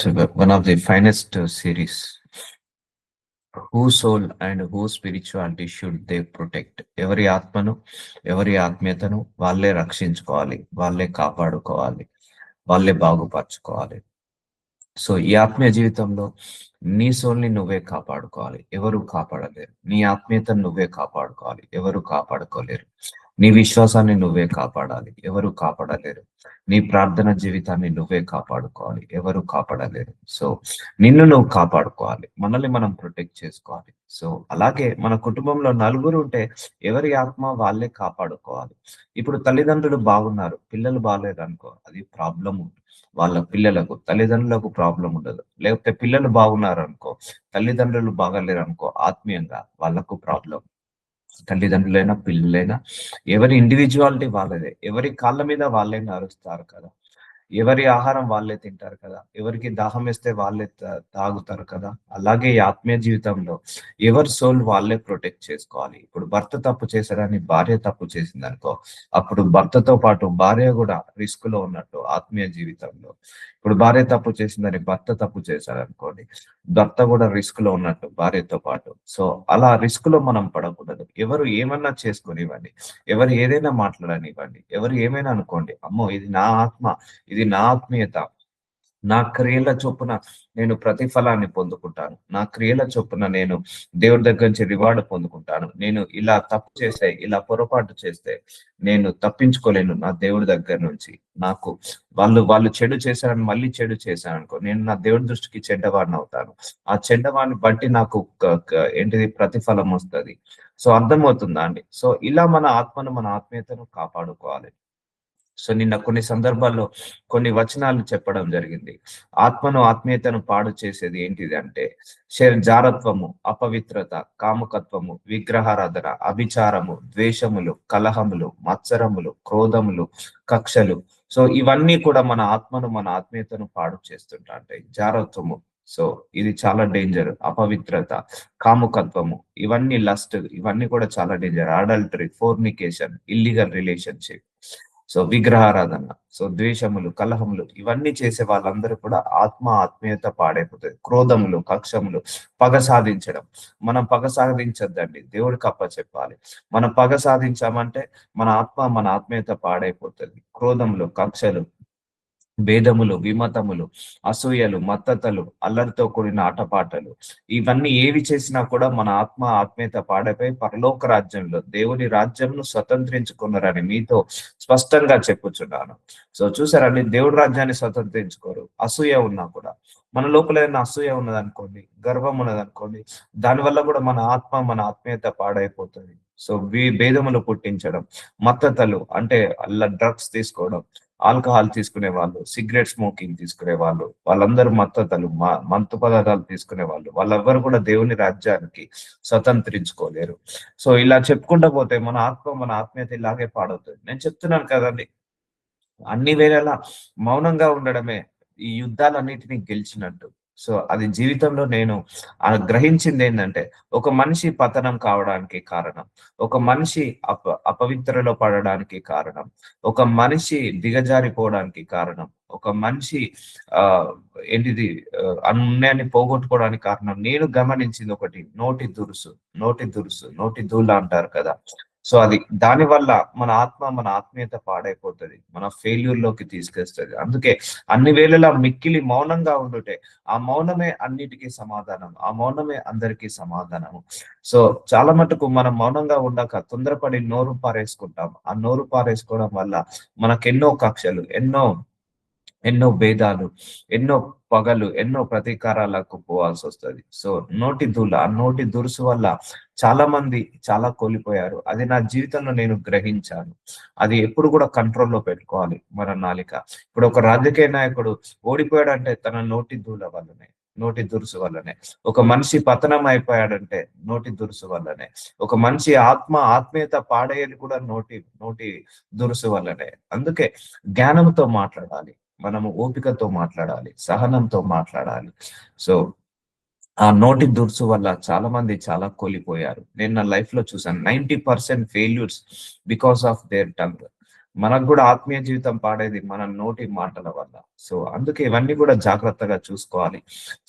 So one of the finest series. Whose soul and whose spirituality should they protect? ఎవరి ఆత్మను, ఎవరి ఆత్మీయతను వాళ్ళే రక్షించుకోవాలి, వాళ్ళే కాపాడుకోవాలి, వాళ్ళే బాగుపరచుకోవాలి. సో ఈ ఆత్మీయ జీవితంలో నీ సోల్ని నువ్వే కాపాడుకోవాలి, ఎవరు కాపాడలేరు. నీ ఆత్మీయతను నువ్వే కాపాడుకోవాలి, ఎవరు కాపాడుకోలేరు. నీ విశ్వాసాన్ని నువ్వే కాపాడాలి, ఎవరు కాపాడలేరు. నీ ప్రార్థన జీవితాన్ని నువ్వే కాపాడుకోవాలి, ఎవరు కాపాడలేరు. సో నిన్ను నువ్వు కాపాడుకోవాలి, మనల్ని మనం ప్రొటెక్ట్ చేసుకోవాలి. సో అలాగే మన కుటుంబంలో నలుగురు ఉంటే ఎవరి ఆత్మ వాళ్ళే కాపాడుకోవాలి. ఇప్పుడు తల్లిదండ్రులు బాగున్నారు, పిల్లలు బాగాలేరు అనుకో, అది ప్రాబ్లం. వాళ్ళ పిల్లలకు తల్లిదండ్రులకు ప్రాబ్లం ఉండదు. లేకపోతే పిల్లలు బాగున్నారు అనుకో, తల్లిదండ్రులు బాగాలేరు అనుకో, ఆత్మీయంగా వాళ్ళకు ప్రాబ్లం. తల్లిదండ్రులైనా పిల్లలైనా ఎవరి ఇండివిజువాలిటీ వాళ్ళదే. ఎవరి కాళ్ళ మీద వాళ్ళే నడుస్తారు కదా. ఎవరి ఆహారం వాళ్ళే తింటారు కదా. ఎవరికి దాహం వేస్తే వాళ్ళే తాగుతారు కదా. అలాగే ఈ ఆత్మీయ జీవితంలో ఎవరి సోల్ వాళ్ళే ప్రొటెక్ట్ చేసుకోవాలి. ఇప్పుడు భర్త తప్పు చేశారని భార్య తప్పు చేసింది అనుకో, అప్పుడు భర్తతో పాటు భార్య కూడా రిస్క్ లో ఉన్నట్టు ఆత్మీయ జీవితంలో. ఇప్పుడు భార్య తప్పు చేసిందని భర్త తప్పు చేశారనుకోండి, భర్త కూడా రిస్క్ లో ఉన్నట్టు భార్యతో పాటు. సో అలా రిస్క్ లో మనం పడకూడదు. ఎవరు ఏమన్నా చేసుకునివ్వండి, ఎవరు ఏదైనా మాట్లాడనివ్వండి, ఎవరు ఏమైనా అనుకోండి, అమ్మో ఇది నా ఆత్మ, ఇది నా ఆత్మీయత, నా క్రియల చొప్పున నేను ప్రతిఫలాన్ని పొందుకుంటాను, నా క్రియల చొప్పున నేను దేవుడి దగ్గర నుంచి రివార్డు పొందుకుంటాను. నేను ఇలా తప్పు చేస్తే, ఇలా పొరపాటు చేస్తే నేను తప్పించుకోలేను నా దేవుడి దగ్గర నుంచి. నాకు వాళ్ళు చెడు చేశారని మళ్ళీ చెడు చేశాను అనుకో, నేను నా దేవుడి దృష్టికి చెడ్డవాడిని అవుతాను. ఆ చెడ్డవాడిని బట్టి నాకు ఏంటిది ప్రతిఫలం వస్తుంది. సో అర్థమవుతుందా అండి? సో ఇలా మన ఆత్మను, మన ఆత్మీయతను కాపాడుకోవాలి. సో నిన్న కొన్ని సందర్భాల్లో కొన్ని వచనాలు చెప్పడం జరిగింది. ఆత్మను, ఆత్మీయతను పాడు చేసేది ఏంటిది అంటే జారత్వము, అపవిత్రత, కాముకత్వము, విగ్రహారాధన, అభిచారము, ద్వేషములు, కలహములు, మత్సరములు, క్రోధములు, కక్షలు. సో ఇవన్నీ కూడా మన ఆత్మను, మన ఆత్మీయతను పాడు చేస్తుంటాయి. జారత్వము, సో ఇది చాలా డేంజర్. అపవిత్రత, కాముకత్వము, ఇవన్నీ లస్ట్, ఇవన్నీ కూడా చాలా danger. Adultery, fornication, illegal relationship, so విగ్రహారాధన, సో ద్వేషములు, కలహములు, ఇవన్నీ చేసే వాళ్ళందరూ కూడా ఆత్మీయత పాడైపోతుంది. క్రోధములు, కక్షములు, పగ సాధించడం. మనం పగ సాధించద్దండి, దేవుడికి చెప్పాలి. మనం పగ సాధించామంటే మన ఆత్మ, మన ఆత్మీయత పాడైపోతుంది. క్రోధములు, కక్షలు, భేదములు, విమతములు, అసూయలు, మత్తతలు, అల్లరితో కూడిన ఆటపాటలు, ఇవన్నీ ఏవి చేసినా కూడా మన ఆత్మ, ఆత్మీయత పాడైపోయి పరలోక రాజ్యంలో దేవుని రాజ్యంను స్వతంత్రించుకున్నారని మీతో స్పష్టంగా చెప్పుచున్నాను. సో చూసారండి, దేవుడి రాజ్యాన్ని స్వతంత్రించుకోరు. అసూయ ఉన్నా కూడా, మన లోపల ఏదైనా అసూయ ఉన్నదనుకోండి, గర్వం ఉన్నదనుకోండి, దానివల్ల కూడా మన ఆత్మ, మన ఆత్మీయత పాడైపోతుంది. సో భేదములు పుట్టించడం, మత్తతలు అంటే డ్రగ్స్ తీసుకోవడం, ఆల్కహాల్ తీసుకునే వాళ్ళు, సిగరెట్ స్మోకింగ్ తీసుకునే వాళ్ళు, వాళ్ళందరూ మత్తతలు, మత్తు పదార్థాలు తీసుకునే వాళ్ళు, వాళ్ళెవ్వరు కూడా దేవుని రాజ్యానికి స్వతంత్రించుకోలేరు. సో ఇలా చెప్పుకుంటూ పోతే మన ఆత్మ, మన ఆత్మీయత ఇలాగే పాడవుతుంది. నేను చెప్తున్నాను కదండి, అన్ని వేళలా మౌనంగా ఉండడమే ఈ యుద్ధాలన్నిటినీ గెలిచినట్టు. సో అది జీవితంలో నేను గ్రహించింది ఏంటంటే, ఒక మనిషి పతనం కావడానికి కారణం, ఒక మనిషి అపవిత్రలో పడడానికి కారణం, ఒక మనిషి దిగజారిపోవడానికి కారణం, ఒక మనిషి ఆ ఏంటిది అన్యాన్ని పోగొట్టుకోవడానికి కారణం, నేను గమనించింది ఒకటి, నోటి దురుసు. నోటి దూల అంటారు కదా. సో అది దాని వల్ల మన ఆత్మ, మన ఆత్మీయత పాడైపోతుంది, మన ఫెయిల్యూర్ లోకి తీసుకొస్తుంది. అందుకే అన్ని వేళలా మిక్కిలి మౌనంగా ఉండుటే, ఆ మౌనమే అన్నిటికీ సమాధానం, ఆ మౌనమే అందరికీ సమాధానము. సో చాలా మటుకు మనం మౌనంగా ఉండక తొందరపడి నోరు పారేసుకుంటాం. ఆ నోరు పారేసుకోవడం వల్ల మనకెన్నో కక్షలు, ఎన్నో భేదాలు, ఎన్నో పగలు, ఎన్నో ప్రతీకారాలకు పోవాల్సి వస్తుంది. సో ఆ నోటి దురుసు వల్ల చాలా మంది చాలా కోల్పోయారు. అది నా జీవితంలో నేను గ్రహించాను. అది ఎప్పుడు కూడా కంట్రోల్లో పెట్టుకోవాలి మన నాలిక. ఇప్పుడు ఒక రాజకీయ నాయకుడు ఓడిపోయాడంటే తన నోటి దురుసు వల్లనే. ఒక మనిషి పతనం అయిపోయాడంటే నోటి దురుసు వల్లనే. ఒక మనిషి ఆత్మీయత పాడేది కూడా నోటి దురుసు వల్లనే. అందుకే జ్ఞానంతో మాట్లాడాలి, మనము ఓపికతో మాట్లాడాలి, సహనంతో మాట్లాడాలి. సో ఆ నోటి దురుసు వల్ల చాలా మంది చాలా కోల్పోయారు. నేను నా లైఫ్ లో చూసాను 90% failures because of their tongue. మనకు కూడా ఆత్మీయ జీవితం పాడేది మన నోటి మాటల వల్ల. సో అందుకే ఇవన్నీ కూడా జాగ్రత్తగా చూసుకోవాలి.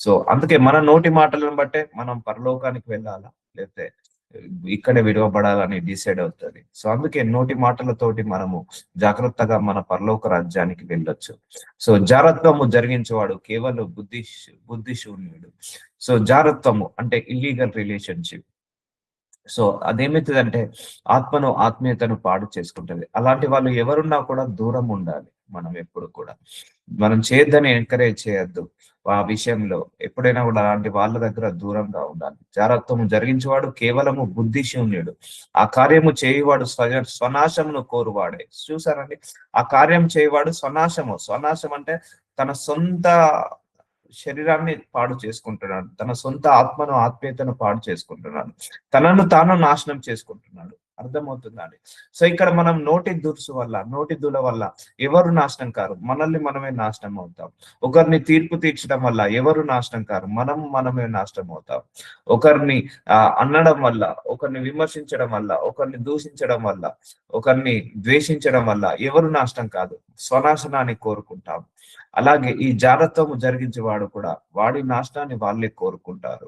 సో అందుకే మన నోటి మాటలను బట్టే మనం పరలోకానికి వెళ్ళాలా, లేకపోతే ఇక్కడే విడవబడాలని డిసైడ్ అవుతుంది. సో అందుకే నోటి మాటలతోటి మనము జాగ్రత్తగా మన పరలోక రాజ్యానికి వెళ్ళొచ్చు. సో జారత్వము జరిగించేవాడు కేవలం బుద్ధి శూన్యుడు. సో జారత్వము అంటే ఇల్లీగల్ రిలేషన్షిప్. సో అదేమవుతుందంటే ఆత్మను ఆత్మీయతను పాడు చేసుకుంటది. అలాంటి వాళ్ళు ఎవరున్నా కూడా దూరం ఉండాలి. మనం ఎప్పుడు కూడా మనం చేయొద్దని ఎంకరేజ్ చేయొద్దు. ఆ విషయంలో ఎప్పుడైనా కూడా అలాంటి వాళ్ళ దగ్గర దూరంగా ఉండాలి. జారత్వము జరిగించేవాడు కేవలము బుద్ధి శూన్యుడు. ఆ కార్యము చేయువాడు స్వనాశమును కోరువాడే. చూసారండి, ఆ కార్యం చేయవాడు స్వనాశం అంటే తన సొంత శరీరాన్ని పాడు చేసుకుంటున్నాడు, తన సొంత ఆత్మను ఆత్మీయతను పాడు చేసుకుంటున్నాడు, తనను తాను నాశనం చేసుకుంటున్నాడు. అర్థమవుతుందండి. సో ఇక్కడ మనం నోటి దూల వల్ల ఎవరు నాశనం కారు, మనల్ని మనమే నాశనం అవుతాం. ఒకరిని తీర్పు తీర్చడం వల్ల ఎవరు నాశనం కారు, మనమే నాశనం అవుతాం. ఒకరిని అనడం వల్ల, ఒకరిని విమర్శించడం వల్ల, ఒకరిని దూషించడం వల్ల, ఒకరిని ద్వేషించడం వల్ల ఎవరు నాశనం కాదు, స్వనాశనాన్ని కోరుకుంటాం. అలాగే ఈ జారత్వము జరిగించేవాడు కూడా వాడి నాశనాన్ని వాళ్ళే కోరుకుంటారు,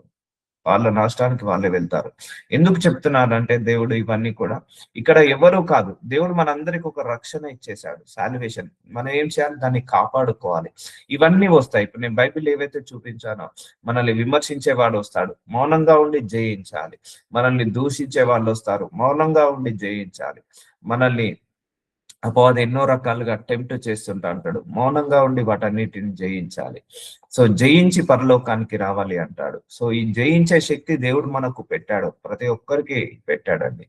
వాళ్ళ నాశనానికి వాళ్ళే వెళ్తారు. ఎందుకు చెప్తున్నానంటే దేవుడు ఇవన్నీ కూడా ఇక్కడ ఎవరు కాదు, దేవుడు మనందరికి ఒక రక్షణ ఇచ్చేశాడు, సాల్వేషన్. మనం ఏం చేయాలి, దాన్ని కాపాడుకోవాలి. ఇవన్నీ వస్తాయి. ఇప్పుడు నేను బైబిల్ ఏవైతే చూపించానో, మనల్ని విమర్శించే వాడు వస్తాడు, మౌనంగా ఉండి జయించాలి. మనల్ని దూషించే వాళ్ళు వస్తారు, మౌనంగా ఉండి జయించాలి. మనల్ని అపవాది ఎన్నో రకాలుగా అటెంప్ట్ చేస్తుంటా అంటాడు, మౌనంగా ఉండి వాటన్నిటిని జయించాలి. సో జయించి పరలోకానికి రావాలి అంటాడు. సో ఈ జయించే శక్తి దేవుడు మనకు పెట్టాడు, ప్రతి ఒక్కరికి పెట్టాడండి.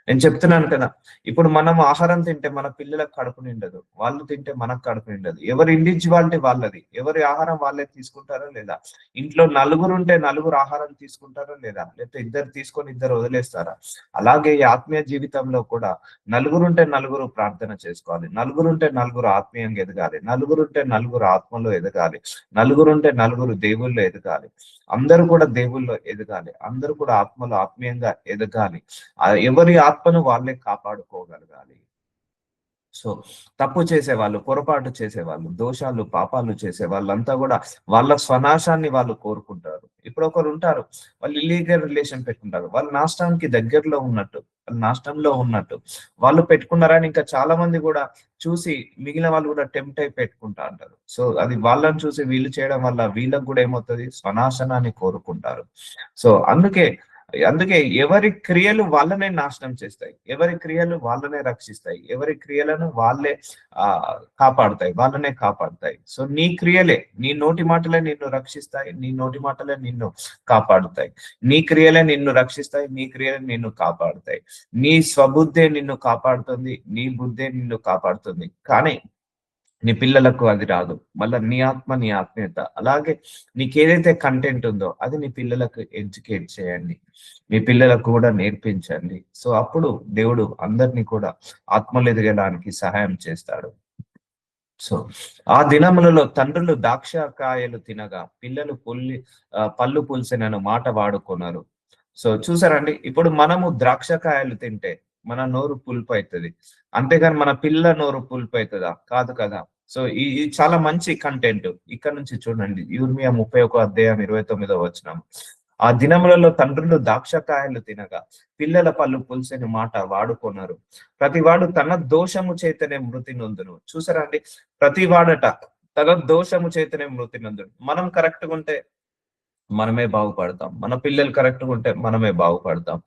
నేను చెప్తున్నాను కదా, ఇప్పుడు మనం ఆహారం తింటే మన పిల్లలకు కడుపు నిండదు, వాళ్ళు తింటే మనకు కడుపు నిండదు. ఎవరి ఇండివిజువాలిటీ వాళ్ళది, ఎవరి ఆహారం వాళ్ళే తీసుకుంటారో లేదా, ఇంట్లో నలుగురు ఉంటే నలుగురు ఆహారం తీసుకుంటారో లేదా, లేకపోతే ఇద్దరు తీసుకొని ఇద్దరు వదిలేస్తారా? అలాగే ఈ ఆత్మీయ జీవితంలో కూడా నలుగురుంటే నలుగురు ప్రార్థన చేసుకోవాలి, నలుగురుంటే నలుగురు ఆత్మీయంగా ఎదగాలి, నలుగురుంటే నలుగురు ఆత్మలో ఎదగాలి, నలుగురుంటే నలుగురు దేవుళ్ళు ఎదగాలి. అందరూ కూడా దేవుల్లో ఎదగాలి, అందరూ కూడా ఆత్మలో ఆత్మీయంగా ఎదగాలి. ఎవరి ఆత్మను వాళ్ళే కాపాడుకోగలగాలి. సో తప్పు చేసేవాళ్ళు, పొరపాటు చేసేవాళ్ళు, దోషాలు పాపాలు చేసే వాళ్ళంతా కూడా వాళ్ళ స్వనాశాన్ని వాళ్ళు కోరుకుంటారు. ఇప్పుడు ఒకరు ఉంటారు, వాళ్ళు ఇల్లీగల్ రిలేషన్ పెట్టుకుంటారు, వాళ్ళు నాశనానికి దగ్గరలో ఉన్నట్టు, వాళ్ళు నాశనంలో ఉన్నట్టు వాళ్ళు పెట్టుకున్నారని ఇంకా చాలా మంది కూడా చూసి మిగిలిన వాళ్ళు కూడా టెంప్ట్ అయి పెట్టుకుంటా అంటారు. సో అది వాళ్ళని చూసి వీళ్ళు చేయడం వల్ల వీళ్ళకి కూడా ఏమవుతుంది, స్వనాశనాన్ని కోరుకుంటారు. సో అందుకే ఎవరి క్రియలు వాళ్ళనే నాశనం చేస్తాయి, ఎవరి క్రియలు వాళ్ళనే రక్షిస్తాయి, ఎవరి క్రియలను వాళ్ళే వాళ్ళనే కాపాడుతాయి. సో నీ క్రియలే, నీ నోటి మాటలే నిన్ను రక్షిస్తాయి, నీ నోటి మాటలే నిన్ను కాపాడుతాయి. నీ క్రియలే నిన్ను రక్షిస్తాయి, నీ క్రియలే నిన్ను కాపాడుతాయి. నీ స్వబుద్ధే నిన్ను కాపాడుతుంది, నీ బుద్ధే నిన్ను కాపాడుతుంది. కానీ నీ పిల్లలకు అది రాదు. మళ్ళా నీ ఆత్మ, నీ ఆత్మీయత, అలాగే నీకేదైతే కంటెంట్ ఉందో అది నీ పిల్లలకు ఎడ్యుకేట్ చేయండి, మీ పిల్లలకు కూడా నేర్పించండి. సో అప్పుడు దేవుడు అందరినీ కూడా ఆత్మలు ఎదగడానికి సహాయం చేస్తాడు. సో ఆ దినములలో తండ్రులు ద్రాక్షకాయలు తినగా పిల్లలు పళ్ళు పులిసినను మాట వాడుకున్నారు. సో చూసారండి, ఇప్పుడు మనము ద్రాక్షకాయలు తింటే మన నోరు పులుపు అవుతుంది, అంతేగాని మన పిల్ల నోరు పులుపు అవుతుందా? కాదు కదా. సో ఇది చాలా మంచి కంటెంట్. ఇక్కడ నుంచి చూడండి, యిర్మీయా 31:29 ఆ దినములలో తండ్రులు ద్రాక్షకాయలు తినగా పిల్లల పళ్ళు పులిసిన మాట వాడుకున్నారు. ప్రతివాడు తన దోషము చేతనే మృతి నొందును. చూసారా అండి, ప్రతివాడట తన దోషము చేతనే మృతి నొందును. మనం కరెక్ట్గా ఉంటే మనమే బాగుపడతాం, మన పిల్లలు కరెక్ట్గా ఉంటే మనమే బాగుపడతాం.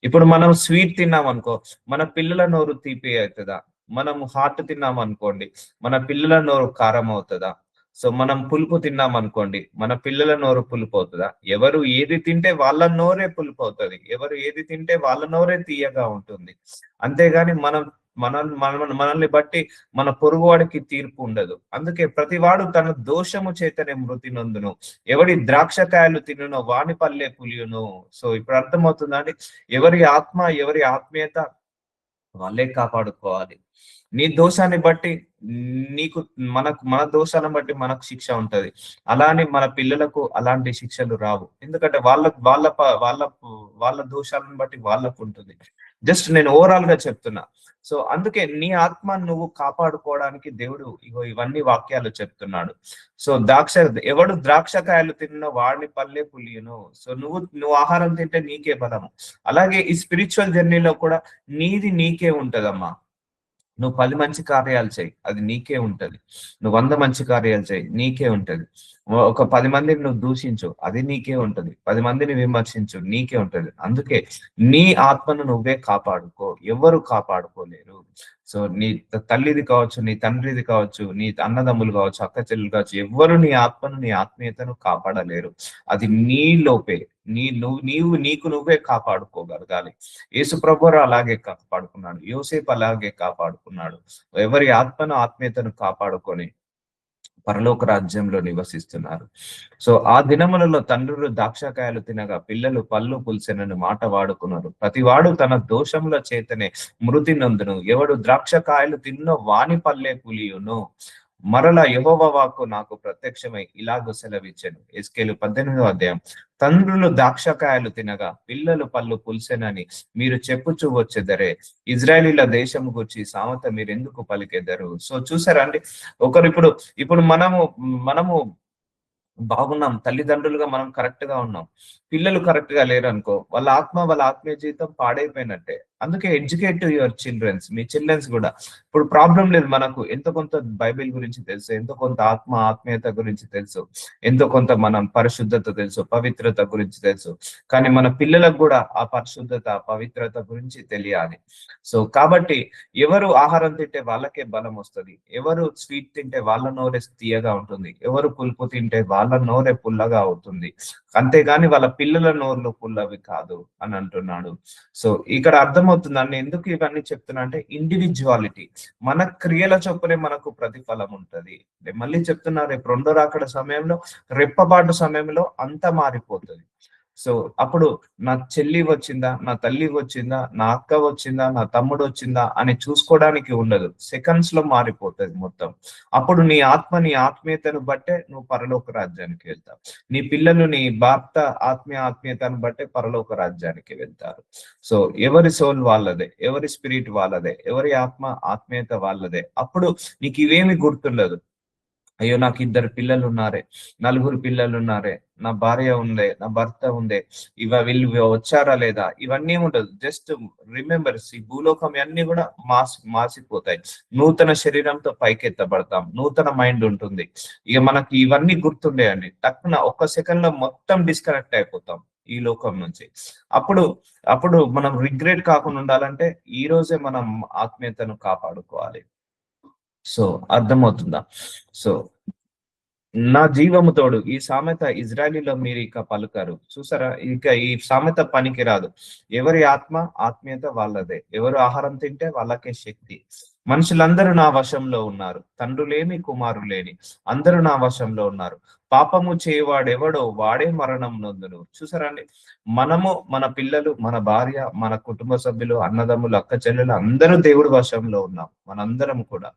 ఇప్పుడు మనం స్వీట్ తిన్నాం అనుకో, మన పిల్లల నోరు తీపి అవుతుందా? మనం హాట్ తిన్నాం అనుకోండి, మన పిల్లల నోరు కారం అవుతుందా? సో మనం పులుపు తిన్నాం అనుకోండి, మన పిల్లల నోరు పులుపు అవుతుందా? ఎవరు ఏది తింటే వాళ్ళ నోరే పులుపు అవుతుంది, ఎవరు ఏది తింటే వాళ్ళ నోరే తీయగా ఉంటుంది. అంతేగాని మనల్ని బట్టి మన పొరుగువాడికి తీర్పు ఉండదు. అందుకే ప్రతివాడు తన దోషము చేతనే మృతి నొందును, ఎవడి ద్రాక్షకాయలు తినునో వాని పల్లె పులియును. సో ఇప్పుడు అర్థమవుతుందండి, ఎవరి ఆత్మ, ఎవరి ఆత్మీయత వాళ్ళే కాపాడుకోవాలి. నీ దోషాన్ని బట్టి నీకు, మన దోషాలను బట్టి మనకు శిక్ష ఉంటది. అలానే మన పిల్లలకు అలాంటి శిక్షలు రావు, ఎందుకంటే వాళ్ళ దోషాలను బట్టి వాళ్ళకు ఉంటుంది. జస్ట్ నేను ఓవరాల్ గా చెప్తున్నా. సో అందుకే నీ ఆత్మ నువ్వు కాపాడుకోవడానికి దేవుడు ఇగో ఇవన్నీ వాక్యాలు చెప్తున్నాడు. సో ఎవడు ద్రాక్షకాయలు తిన్న వాడిని పల్లె పులియును. సో నువ్వు ఆహారం తింటే నీకే బలము. అలాగే ఈ స్పిరిచువల్ జర్నీలో కూడా నీది నీకే ఉంటదమ్మా. నువ్వు 10 మంచి కార్యాలు చేయి, అది నీకే ఉంటది. నువ్వు 100 మంచి కార్యాలు చేయి, నీకే ఉంటది. ఒక 10 మందిని నువ్వు దూషించు, అది నీకే ఉంటది. 10 మందిని విమర్శించు, నీకే ఉంటది. అందుకే నీ ఆత్మను నువ్వే కాపాడుకో, ఎవరు కాపాడుకోలేరు. సో నీ తల్లిది కావచ్చు, నీ తండ్రిది కావచ్చు, నీ అన్నదమ్ములు కావచ్చు, అక్క చెల్లెలు కావచ్చు, ఎవ్వరు నీ ఆత్మను, నీ ఆత్మీయతను కాపాడలేరు. అది నీ లోపే, నీకు నువ్వే కాపాడుకోగలగాలి. యేసు ప్రభువారు అలాగే కాపాడుకున్నాడు, యోసేపు అలాగే కాపాడుకున్నాడు. ఎవరి ఆత్మను, ఆత్మీయతను కాపాడుకొని పరలోక రాజ్యంలో నివసిస్తున్నారు. సో ఆ దినములలో తండ్రులు ద్రాక్షకాయలు తినగా పిల్లలు పళ్ళు పులిసెనని మాట వాడుకున్నారు. ప్రతివాడు తన దోషముల చేతనే మృతి నందును. ఎవడు ద్రాక్షకాయలు తిన్నో వాని పల్లె పులియును. మరల యెహోవా వాక్కు నాకు ప్రత్యక్షమై ఇలాగ సెలవిచ్చెను. ఎస్కేలు 18వ అధ్యాయం. తండ్రులు ద్రాక్షకాయలు తినగా పిల్లలు పళ్ళు పులిసెనని మీరు చెప్పుచూ వచ్చెదరే. ఇజ్రాయేలీల దేశం గురించి సామెత మీరెందుకు పలికెదరు. సో చూసారా అండి, ఇప్పుడు మనము బాగున్నాం, తల్లిదండ్రులుగా మనం కరెక్ట్ గా ఉన్నాం, పిల్లలు కరెక్ట్ గా లేరు అనుకో, వాళ్ళ ఆత్మీయ జీవితం పాడైపోయినట్టే. అందుకే ఎడ్యుకేట్ యువర్ చిల్డ్రన్స్, మీ చిల్డ్రన్స్ కూడా. ఇప్పుడు ప్రాబ్లం లేదు, మనకు ఎంతో కొంత బైబిల్ గురించి తెలుసు, ఎంతో కొంత ఆత్మీయత గురించి తెలుసు, ఎంతో కొంత మనం పరిశుద్ధత తెలుసు, పవిత్రత గురించి తెలుసు. కానీ మన పిల్లలకు కూడా ఆ పరిశుద్ధత, పవిత్రత గురించి తెలియాలి. సో కాబట్టి ఎవరు ఆహారం తింటే వాళ్ళకే బలం వస్తుంది, ఎవరు స్వీట్ తింటే వాళ్ళ నోరే తీయగా ఉంటుంది, ఎవరు పులుపు తింటే వాళ్ళ నోరే పుల్లగా అవుతుంది, అంతేగాని వాళ్ళ పిల్లల నోర్లు పుల్లవి కాదు అని అంటున్నాడు. సో ఇక్కడ అర్థమవుతుందండి ఎందుకు ఇవన్నీ చెప్తున్నా అంటే, ఇండివిజువాలిటీ, మన క్రియల చొప్పునే మనకు ప్రతిఫలం ఉంటది. మళ్ళీ చెప్తున్నా, రేపు రెండో రాకడ సమయంలో, రెప్పపాటు సమయంలో అంతా మారిపోతుంది. సో అప్పుడు నా చెల్లి వచ్చిందా, నా తల్లి వచ్చిందా, నా అక్క వచ్చిందా, నా తమ్ముడు వచ్చిందా అని చూసుకోవడానికి ఉండదు, సెకండ్స్ లో మారిపోతుంది మొత్తం. అప్పుడు నీ ఆత్మీయతను బట్టే నువ్వు పరలోక రాజ్యానికి వెళ్తావు. నీ పిల్లలు నీ భర్త ఆత్మీయతను బట్టే పరలోక రాజ్యానికి వెళ్తారు. సో ఎవరి సోల్ వాళ్ళదే, ఎవరి స్పిరిట్ వాళ్ళదే, ఎవరి ఆత్మీయత వాళ్ళదే. అప్పుడు నీకు ఇవేమి గుర్తుండదు. అయ్యో నాకు 2 పిల్లలు ఉన్నారే, 4 పిల్లలు ఉన్నారే, నా భార్య ఉందే, నా భర్త ఉందే, వీళ్ళు వచ్చారా లేదా, ఇవన్నీ ఉండదు. జస్ట్ రిమెంబర్స్, ఈ భూలోకం అన్ని కూడా మాసిపోతాయి. నూతన శరీరంతో పైకెత్తబడతాం, నూతన మైండ్ ఉంటుంది. ఇక మనకి ఇవన్నీ గుర్తుండేయండి, టక్కున ఒక్క సెకండ్ లో మొత్తం డిస్కనెక్ట్ అయిపోతాం ఈ లోకం నుంచి. అప్పుడు మనం రిగ్రెట్ కాకుండా ఉండాలంటే ఈ రోజే మనం ఆత్మీయతను కాపాడుకోవాలి. సో అర్థమవుతుందా. సో నా జీవము తోడు, ఈ సామెత ఇజ్రాయలీలో మీరు ఇక పలుకారు. చూసారా, ఇక ఈ సామెత పనికి రాదు. ఎవరి ఆత్మీయత వాళ్ళదే, ఎవరు ఆహారం తింటే వాళ్ళకే శక్తి. మనుషులందరూ నా వశంలో ఉన్నారు, తండ్రులేమి కుమారులేని అందరూ నా వశంలో ఉన్నారు. పాపము చేయవాడెవడో వాడే మరణం నొందును. చూసారండి, మనము, మన పిల్లలు, మన భార్య, మన కుటుంబ సభ్యులు, అన్నదమ్ములు, అక్క చెల్లెలు అందరూ దేవుడి వశంలో ఉన్నాం, మనందరం కూడా.